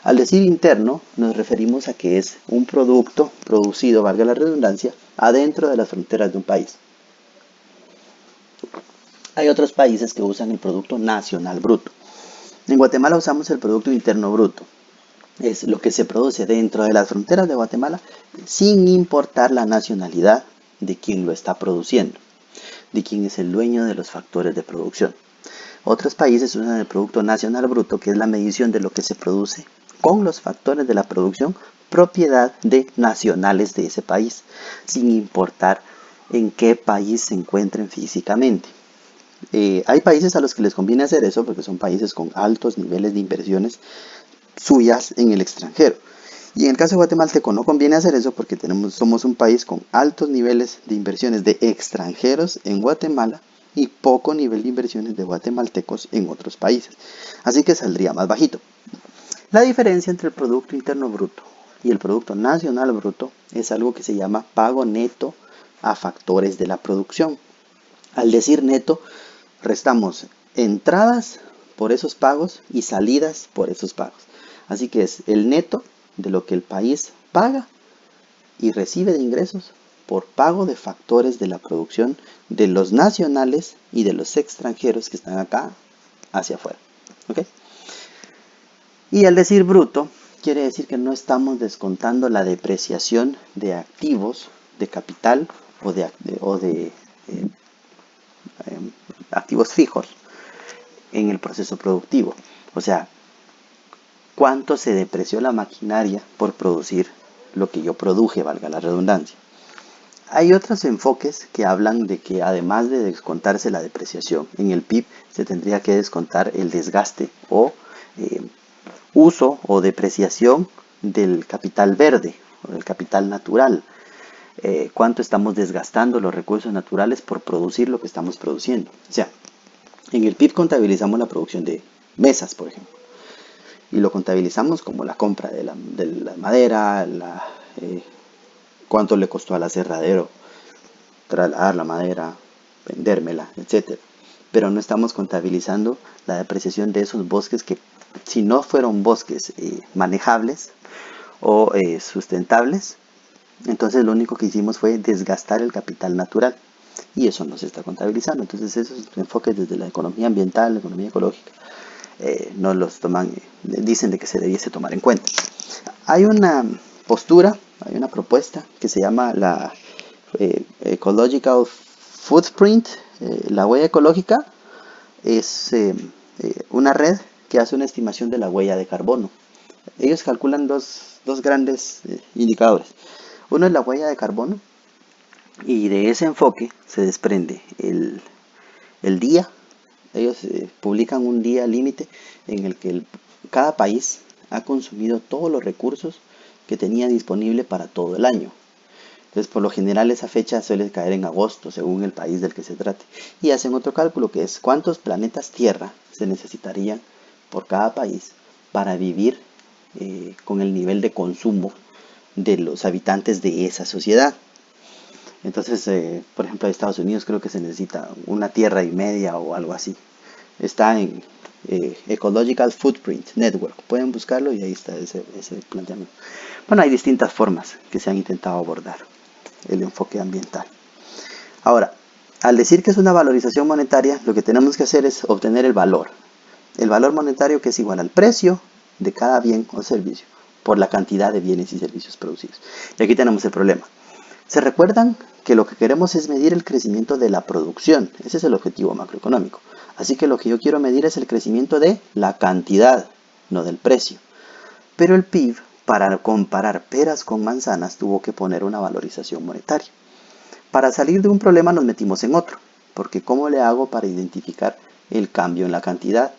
Al decir interno, nos referimos a que es un producto producido, valga la redundancia, adentro de las fronteras de un país. Hay otros países que usan el Producto Nacional Bruto. En Guatemala usamos el Producto Interno Bruto. Es lo que se produce dentro de las fronteras de Guatemala sin importar la nacionalidad de quien lo está produciendo, de quien es el dueño de los factores de producción. Otros países usan el Producto Nacional Bruto, que es la medición de lo que se produce con los factores de la producción, propiedad de nacionales de ese país, sin importar en qué país se encuentren físicamente. Hay países a los que les conviene hacer eso porque son países con altos niveles de inversiones suyas en el extranjero. Y en el caso guatemalteco no conviene hacer eso porque somos un país con altos niveles de inversiones de extranjeros en Guatemala y poco nivel de inversiones de guatemaltecos en otros países. Así que saldría más bajito. La diferencia entre el Producto Interno Bruto y el Producto Nacional Bruto es algo que se llama pago neto a factores de la producción. Al decir neto, restamos entradas por esos pagos y salidas por esos pagos. Así que es el neto de lo que el país paga y recibe de ingresos por pago de factores de la producción de los nacionales y de los extranjeros que están acá hacia afuera. ¿Okay? Y al decir bruto, quiere decir que no estamos descontando la depreciación de activos, de capital o de activos fijos en el proceso productivo. O sea, cuánto se depreció la maquinaria por producir lo que yo produje, valga la redundancia. Hay otros enfoques que hablan de que además de descontarse la depreciación en el PIB, se tendría que descontar el desgaste o uso o depreciación del capital verde o del capital natural. Cuánto estamos desgastando los recursos naturales por producir lo que estamos produciendo. O sea, en el PIB contabilizamos la producción de mesas, por ejemplo, y lo contabilizamos como la compra de la madera, cuánto le costó al aserradero trasladar la madera, vendérmela, etc. Pero no estamos contabilizando la depreciación de esos bosques que, si no fueron bosques manejables o sustentables, entonces lo único que hicimos fue desgastar el capital natural y eso no se está contabilizando. Entonces esos enfoques desde la economía ambiental, la economía ecológica, no los toman, dicen de que se debiese tomar en cuenta. Hay una postura, hay una propuesta que se llama la Ecological Footprint. La huella ecológica es una red que hace una estimación de la huella de carbono. Ellos calculan dos grandes indicadores. Uno es la huella de carbono y de ese enfoque se desprende el día. Ellos publican un día límite en el que cada país ha consumido todos los recursos que tenía disponible para todo el año. Entonces, por lo general, esa fecha suele caer en agosto, según el país del que se trate. Y hacen otro cálculo que es cuántos planetas Tierra se necesitarían por cada país para vivir con el nivel de consumo de los habitantes de esa sociedad. Entonces, por ejemplo, en Estados Unidos creo que se necesita una tierra y media o algo así. Está en Ecological Footprint Network. Pueden buscarlo y ahí está ese planteamiento. Bueno, hay distintas formas que se han intentado abordar el enfoque ambiental. Ahora, al decir que es una valorización monetaria, lo que tenemos que hacer es obtener el valor. El valor monetario que es igual al precio de cada bien o servicio por la cantidad de bienes y servicios producidos. Y aquí tenemos el problema. ¿Se recuerdan que lo que queremos es medir el crecimiento de la producción? Ese es el objetivo macroeconómico. Así que lo que yo quiero medir es el crecimiento de la cantidad, no del precio. Pero el PIB, para comparar peras con manzanas, tuvo que poner una valorización monetaria. Para salir de un problema nos metimos en otro, porque ¿cómo le hago para identificar el cambio en la cantidad?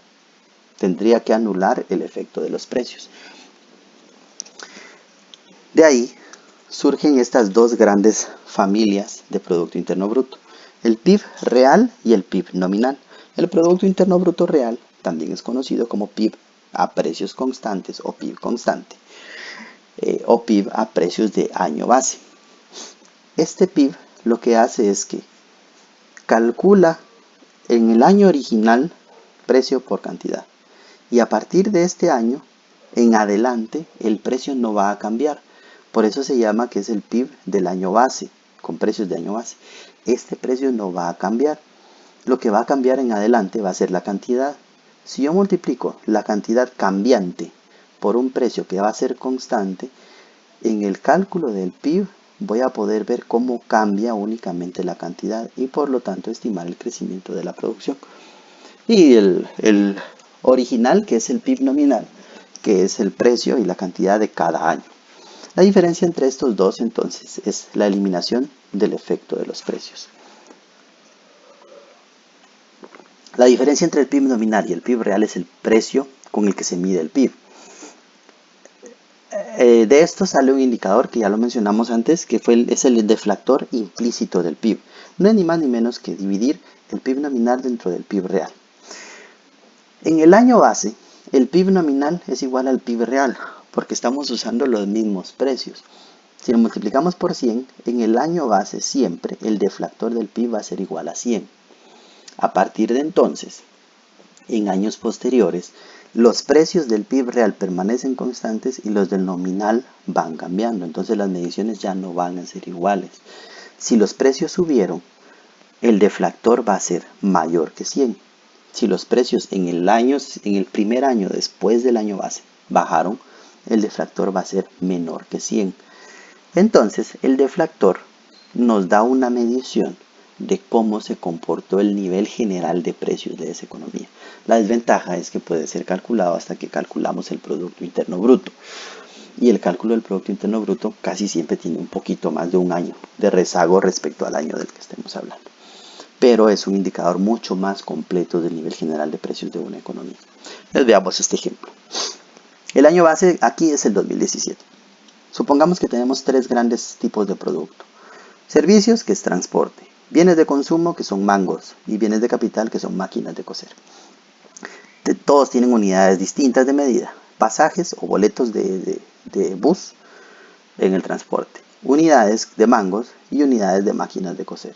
Tendría que anular el efecto de los precios. De ahí surgen estas dos grandes familias de Producto Interno Bruto, el PIB real y el PIB nominal. El Producto Interno Bruto real también es conocido como PIB a precios constantes o PIB constante, o PIB a precios de año base. Este PIB lo que hace es que calcula en el año original precio por cantidad, y a partir de este año en adelante el precio no va a cambiar. Por eso se llama que es el PIB del año base, con precios de año base. Este precio no va a cambiar. Lo que va a cambiar en adelante va a ser la cantidad. Si yo multiplico la cantidad cambiante por un precio que va a ser constante, en el cálculo del PIB voy a poder ver cómo cambia únicamente la cantidad y por lo tanto estimar el crecimiento de la producción. Y el original, que es el PIB nominal, que es el precio y la cantidad de cada año. La diferencia entre estos dos entonces es la eliminación del efecto de los precios. La diferencia entre el PIB nominal y el PIB real es el precio con el que se mide el PIB. De esto sale un indicador que ya lo mencionamos antes, que es el deflactor implícito del PIB. No es ni más ni menos que dividir el PIB nominal dentro del PIB real. En el año base, el PIB nominal es igual al PIB real, porque estamos usando los mismos precios. Si lo multiplicamos por 100, en el año base siempre el deflactor del PIB va a ser igual a 100. A partir de entonces, en años posteriores, los precios del PIB real permanecen constantes y los del nominal van cambiando. Entonces las mediciones ya no van a ser iguales. Si los precios subieron, el deflactor va a ser mayor que 100. Si los precios en el primer año después del año base bajaron, el deflactor va a ser menor que 100. Entonces el deflactor nos da una medición de cómo se comportó el nivel general de precios de esa economía. La desventaja es que puede ser calculado hasta que calculamos el Producto Interno Bruto. Y el cálculo del Producto Interno Bruto casi siempre tiene un poquito más de un año de rezago respecto al año del que estemos hablando. Pero es un indicador mucho más completo del nivel general de precios de una economía. Les veamos este ejemplo. El año base aquí es el 2017. Supongamos que tenemos tres grandes tipos de producto. Servicios, que es transporte. Bienes de consumo, que son mangos. Y bienes de capital, que son máquinas de coser. Todos tienen unidades distintas de medida. Pasajes o boletos de bus en el transporte. Unidades de mangos y unidades de máquinas de coser.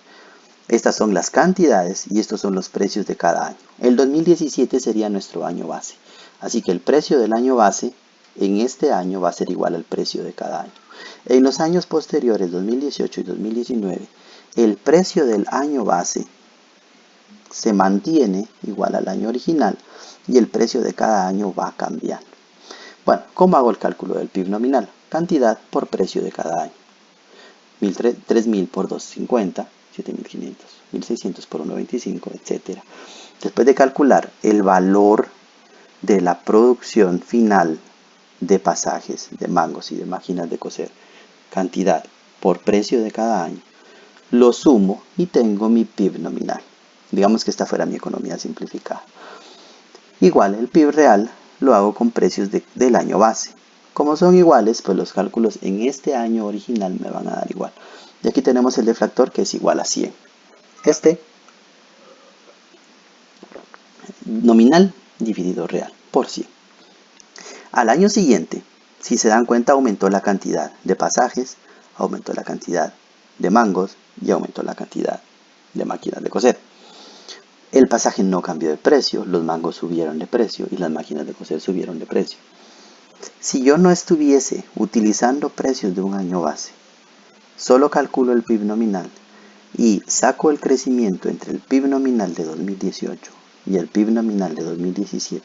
Estas son las cantidades y estos son los precios de cada año. El 2017 sería nuestro año base. Así que el precio del año base en este año va a ser igual al precio de cada año. En los años posteriores, 2018 y 2019, el precio del año base se mantiene igual al año original y el precio de cada año va cambiando. Bueno, ¿cómo hago el cálculo del PIB nominal? Cantidad por precio de cada año. 3.000 por 2.50, 7.500, 1.600 por 1.25, etc. Después de calcular el valor de la producción final de pasajes, de mangos y de máquinas de coser, cantidad por precio de cada año, lo sumo y tengo mi PIB nominal. Digamos que esta fuera mi economía simplificada. Igual el PIB real lo hago con precios del año base. Como son iguales, pues los cálculos en este año original me van a dar igual. Y aquí tenemos el deflactor que es igual a 100. Nominal dividido real por 100. Al año siguiente, si se dan cuenta, aumentó la cantidad de pasajes, aumentó la cantidad de mangos y aumentó la cantidad de máquinas de coser. El pasaje no cambió de precio, los mangos subieron de precio y las máquinas de coser subieron de precio. Si yo no estuviese utilizando precios de un año base, solo calculo el PIB nominal y saco el crecimiento entre el PIB nominal de 2018 y el PIB nominal de 2017,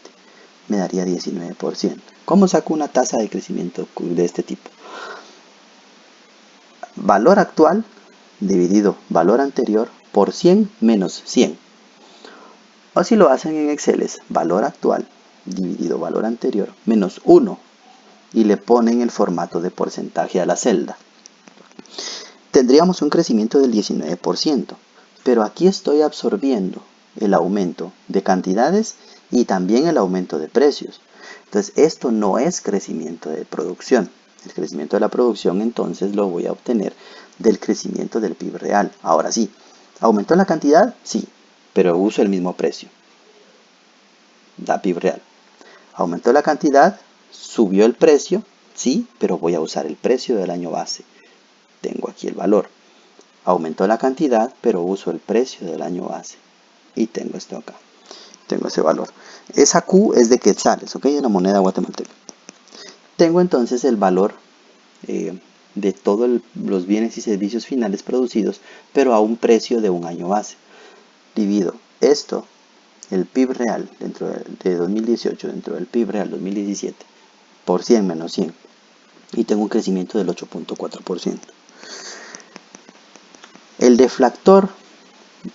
me daría 19%. ¿Cómo saco una tasa de crecimiento de este tipo? Valor actual dividido valor anterior por 100 menos 100. O si lo hacen en Excel es valor actual dividido valor anterior menos 1 y le ponen el formato de porcentaje a la celda. Tendríamos un crecimiento del 19%, pero aquí estoy absorbiendo el aumento de cantidades y también el aumento de precios. Entonces esto no es crecimiento de producción. El crecimiento de la producción entonces lo voy a obtener del crecimiento del PIB real. Ahora sí, ¿aumentó la cantidad? Sí, pero uso el mismo precio. Da PIB real. ¿Aumentó la cantidad? ¿Subió el precio? Sí, pero voy a usar el precio del año base. Tengo aquí el valor. Aumentó la cantidad, pero uso el precio del año base. Y tengo esto acá. Tengo ese valor. Esa Q es de quetzales, ¿ok? Es la moneda guatemalteca. Tengo entonces el valor de todos los bienes y servicios finales producidos, pero a un precio de un año base. Divido esto, el PIB real dentro de 2018, dentro del PIB real 2017, por 100 menos 100. Y tengo un crecimiento del 8.4%. El deflactor,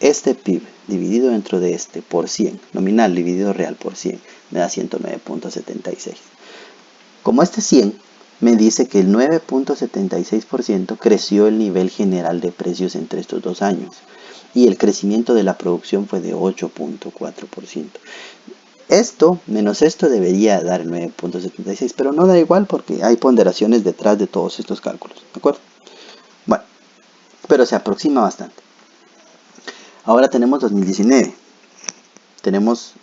este PIB dividido dentro de este por 100, nominal dividido real por 100, me da 109.76. Como este 100 me dice que el 9.76% creció el nivel general de precios entre estos 2 años y el crecimiento de la producción fue de 8.4%. Esto menos esto debería dar el 9.76, pero no da igual porque hay ponderaciones detrás de todos estos cálculos, ¿de acuerdo? Bueno, pero se aproxima bastante. Ahora tenemos 2019. Tenemos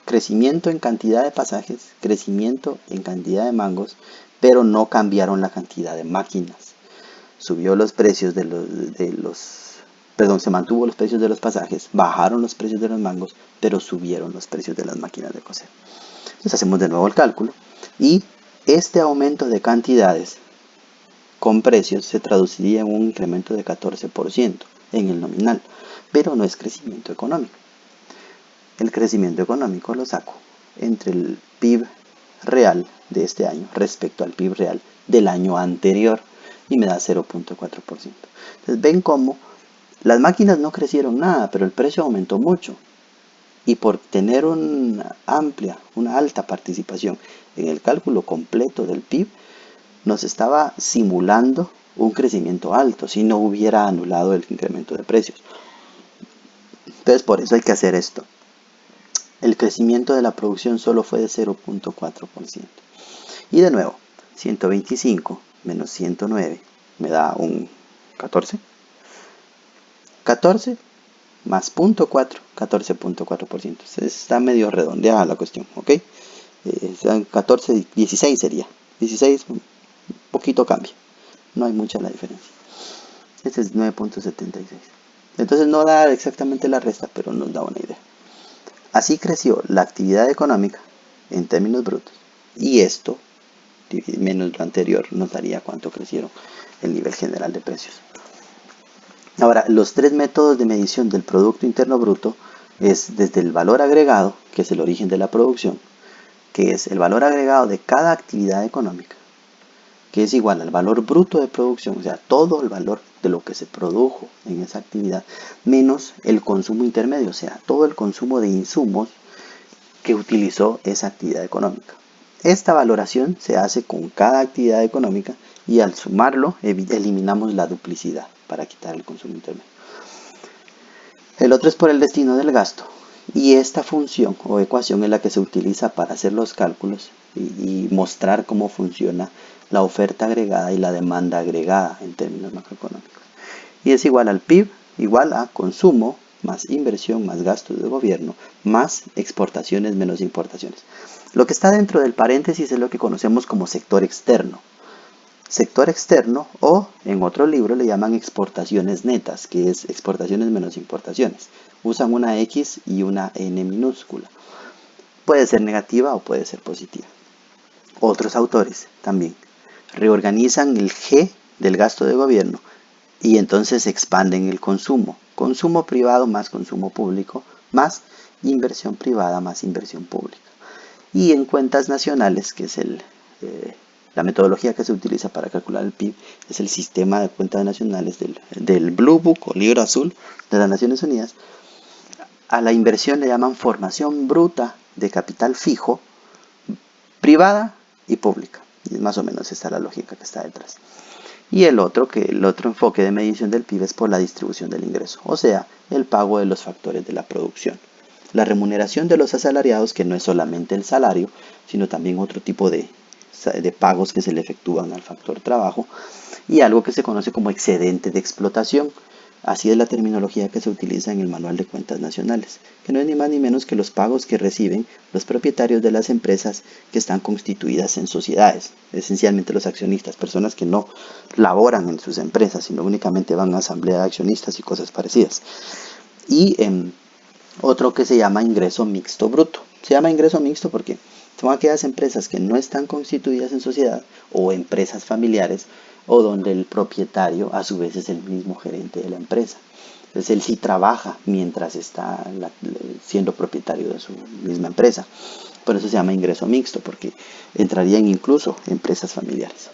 crecimiento en cantidad de pasajes, crecimiento en cantidad de mangos, pero no cambiaron la cantidad de máquinas. Subió los precios se mantuvo los precios de los pasajes, bajaron los precios de los mangos, pero subieron los precios de las máquinas de coser. Entonces hacemos de nuevo el cálculo y este aumento de cantidades con precios se traduciría en un incremento de 14% en el nominal, pero no es crecimiento económico. El crecimiento económico lo saco entre el PIB real de este año respecto al PIB real del año anterior y me da 0.4%. Entonces ven cómo las máquinas no crecieron nada, pero el precio aumentó mucho. Y por tener una alta participación en el cálculo completo del PIB, nos estaba simulando un crecimiento alto si no hubiera anulado el incremento de precios. Entonces por eso hay que hacer esto. El crecimiento de la producción solo fue de 0.4%. Y de nuevo, 125 menos 109 me da un 14. 14 más 0.4, 14.4%. Está medio redondeada la cuestión, ¿ok? 14, 16 sería. 16, un poquito cambia. No hay mucha la diferencia. Este es 9.76. Entonces no da exactamente la resta, pero nos da una idea. Así creció la actividad económica en términos brutos. Y esto, menos lo anterior, nos daría cuánto crecieron el nivel general de precios. Ahora, los tres métodos de medición del Producto Interno Bruto es desde el valor agregado, que es el origen de la producción, que es el valor agregado de cada actividad económica, que es igual al valor bruto de producción, o sea, todo el valor de lo que se produjo en esa actividad, menos el consumo intermedio, o sea, todo el consumo de insumos que utilizó esa actividad económica. Esta valoración se hace con cada actividad económica y al sumarlo eliminamos la duplicidad para quitar el consumo intermedio. El otro es por el destino del gasto y esta función o ecuación es la que se utiliza para hacer los cálculos y mostrar cómo funciona la oferta agregada y la demanda agregada en términos macroeconómicos. Y es igual al PIB, igual a consumo más inversión más gastos de gobierno más exportaciones menos importaciones. Lo que está dentro del paréntesis es lo que conocemos como sector externo. Sector externo o en otro libro le llaman exportaciones netas, que es exportaciones menos importaciones. Usan una X y una N minúscula. Puede ser negativa o puede ser positiva. Otros autores también reorganizan el G del gasto de gobierno y entonces expanden el consumo. Consumo privado más consumo público más inversión privada más inversión pública. Y en cuentas nacionales, que es la metodología que se utiliza para calcular el PIB, es el sistema de cuentas nacionales del Blue Book o libro azul de las Naciones Unidas. A la inversión le llaman formación bruta de capital fijo, privada y pública. Y más o menos esta es la lógica que está detrás. Y el otro enfoque de medición del PIB es por la distribución del ingreso, o sea, el pago de los factores de la producción. la remuneración de los asalariados, que no es solamente el salario, sino también otro tipo de pagos que se le efectúan al factor trabajo, y algo que se conoce como excedente de explotación. Así es la terminología que se utiliza en el Manual de Cuentas Nacionales, que no es ni más ni menos que los pagos que reciben los propietarios de las empresas que están constituidas en sociedades, esencialmente los accionistas, personas que no laboran en sus empresas, sino únicamente van a asamblea de accionistas y cosas parecidas. Y otro que se llama ingreso mixto bruto. Se llama ingreso mixto porque son aquellas empresas que no están constituidas en sociedad o empresas familiares o donde el propietario a su vez es el mismo gerente de la empresa. Entonces él sí trabaja mientras está siendo propietario de su misma empresa. Por eso se llama ingreso mixto, porque entrarían incluso empresas familiares.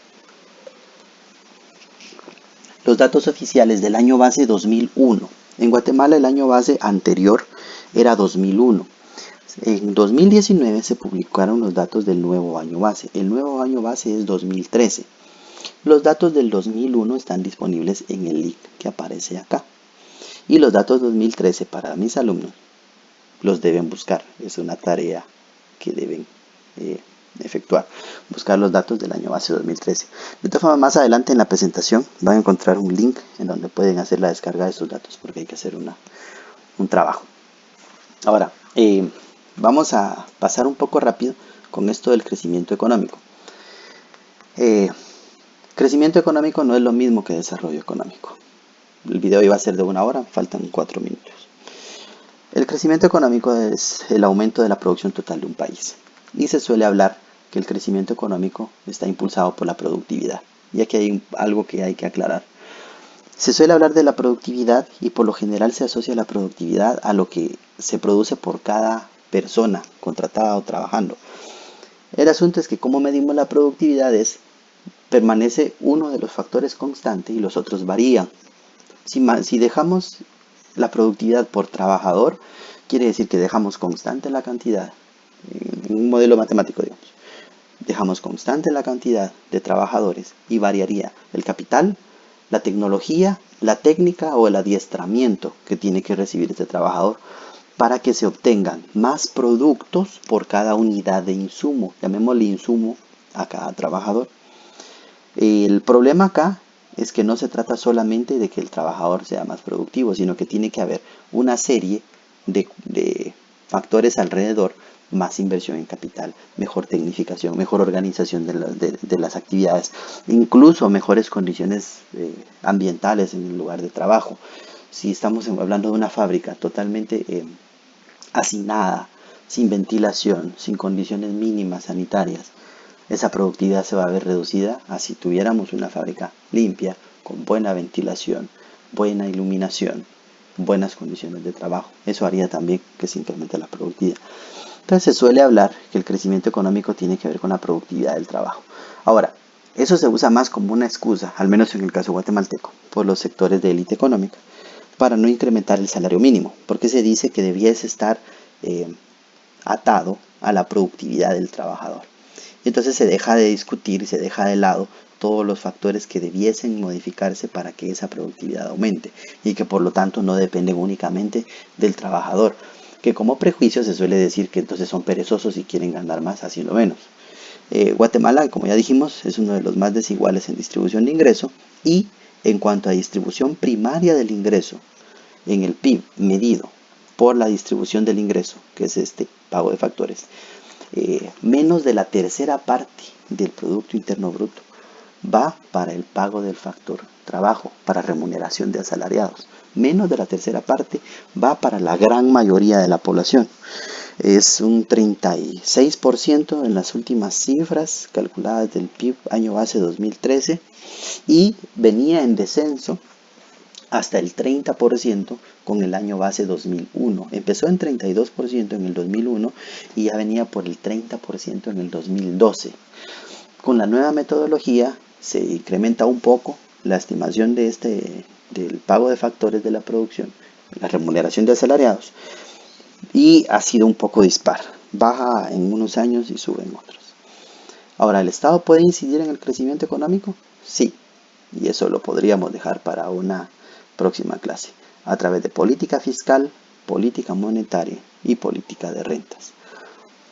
Los datos oficiales del año base 2001. En Guatemala el año base anterior era 2001. En 2019 se publicaron los datos del nuevo año base. El nuevo año base es 2013. Los datos del 2001 están disponibles en el link que aparece acá. Y los datos 2013 para mis alumnos los deben buscar. Es una tarea que deben efectuar. Buscar los datos del año base 2013. De todas formas, más adelante en la presentación van a encontrar un link en donde pueden hacer la descarga de estos datos porque hay que hacer un trabajo. Ahora, vamos a pasar un poco rápido con esto del crecimiento económico. Crecimiento económico no es lo mismo que desarrollo económico. El video iba a ser de 1 hora, faltan 4 minutos. El crecimiento económico es el aumento de la producción total de un país. Y se suele hablar que el crecimiento económico está impulsado por la productividad. Y aquí hay algo que hay que aclarar. Se suele hablar de la productividad y por lo general se asocia la productividad a lo que se produce por cada persona contratada o trabajando. El asunto es que como medimos la productividad permanece uno de los factores constante y los otros varían. Si dejamos la productividad por trabajador, quiere decir que dejamos constante la cantidad, en un modelo matemático digamos, dejamos constante la cantidad de trabajadores y variaría el capital, la tecnología, la técnica o el adiestramiento que tiene que recibir este trabajador para que se obtengan más productos por cada unidad de insumo, llamémosle insumo a cada trabajador. El problema acá es que no se trata solamente de que el trabajador sea más productivo, sino que tiene que haber una serie de factores alrededor, más inversión en capital, mejor tecnificación, mejor organización de las actividades, incluso mejores condiciones ambientales en el lugar de trabajo. Si estamos hablando de una fábrica totalmente hacinada, sin ventilación, sin condiciones mínimas sanitarias, esa productividad se va a ver reducida a si tuviéramos una fábrica limpia, con buena ventilación, buena iluminación, buenas condiciones de trabajo. Eso haría también que se incremente la productividad. Entonces se suele hablar que el crecimiento económico tiene que ver con la productividad del trabajo. Ahora, eso se usa más como una excusa, al menos en el caso guatemalteco, por los sectores de élite económica, para no incrementar el salario mínimo, porque se dice que debiese estar atado a la productividad del trabajador. Y entonces se deja de discutir, se deja de lado todos los factores que debiesen modificarse para que esa productividad aumente y que por lo tanto no dependen únicamente del trabajador, que como prejuicio se suele decir que entonces son perezosos y quieren ganar más haciendo menos. Guatemala, como ya dijimos, es uno de los más desiguales en distribución de ingreso y en cuanto a distribución primaria del ingreso en el PIB medido por la distribución del ingreso, que es este pago de factores, menos de la tercera parte del Producto Interno Bruto va para el pago del factor trabajo, para remuneración de asalariados. Menos de la tercera parte va para la gran mayoría de la población. Es un 36% en las últimas cifras calculadas del PIB año base 2013 y venía en descenso hasta el 30% con el año base 2001. Empezó en 32% en el 2001 y ya venía por el 30% en el 2012. Con la nueva metodología se incrementa un poco la estimación del pago de factores de la producción, la remuneración de asalariados, y ha sido un poco dispar. Baja en unos años y sube en otros. Ahora, ¿el Estado puede incidir en el crecimiento económico? Sí, y eso lo podríamos dejar para una próxima clase, a través de política fiscal, política monetaria y política de rentas,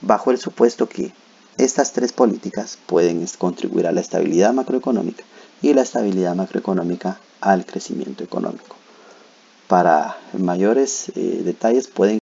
bajo el supuesto que estas tres políticas pueden contribuir a la estabilidad macroeconómica y la estabilidad macroeconómica al crecimiento económico. Para mayores detalles pueden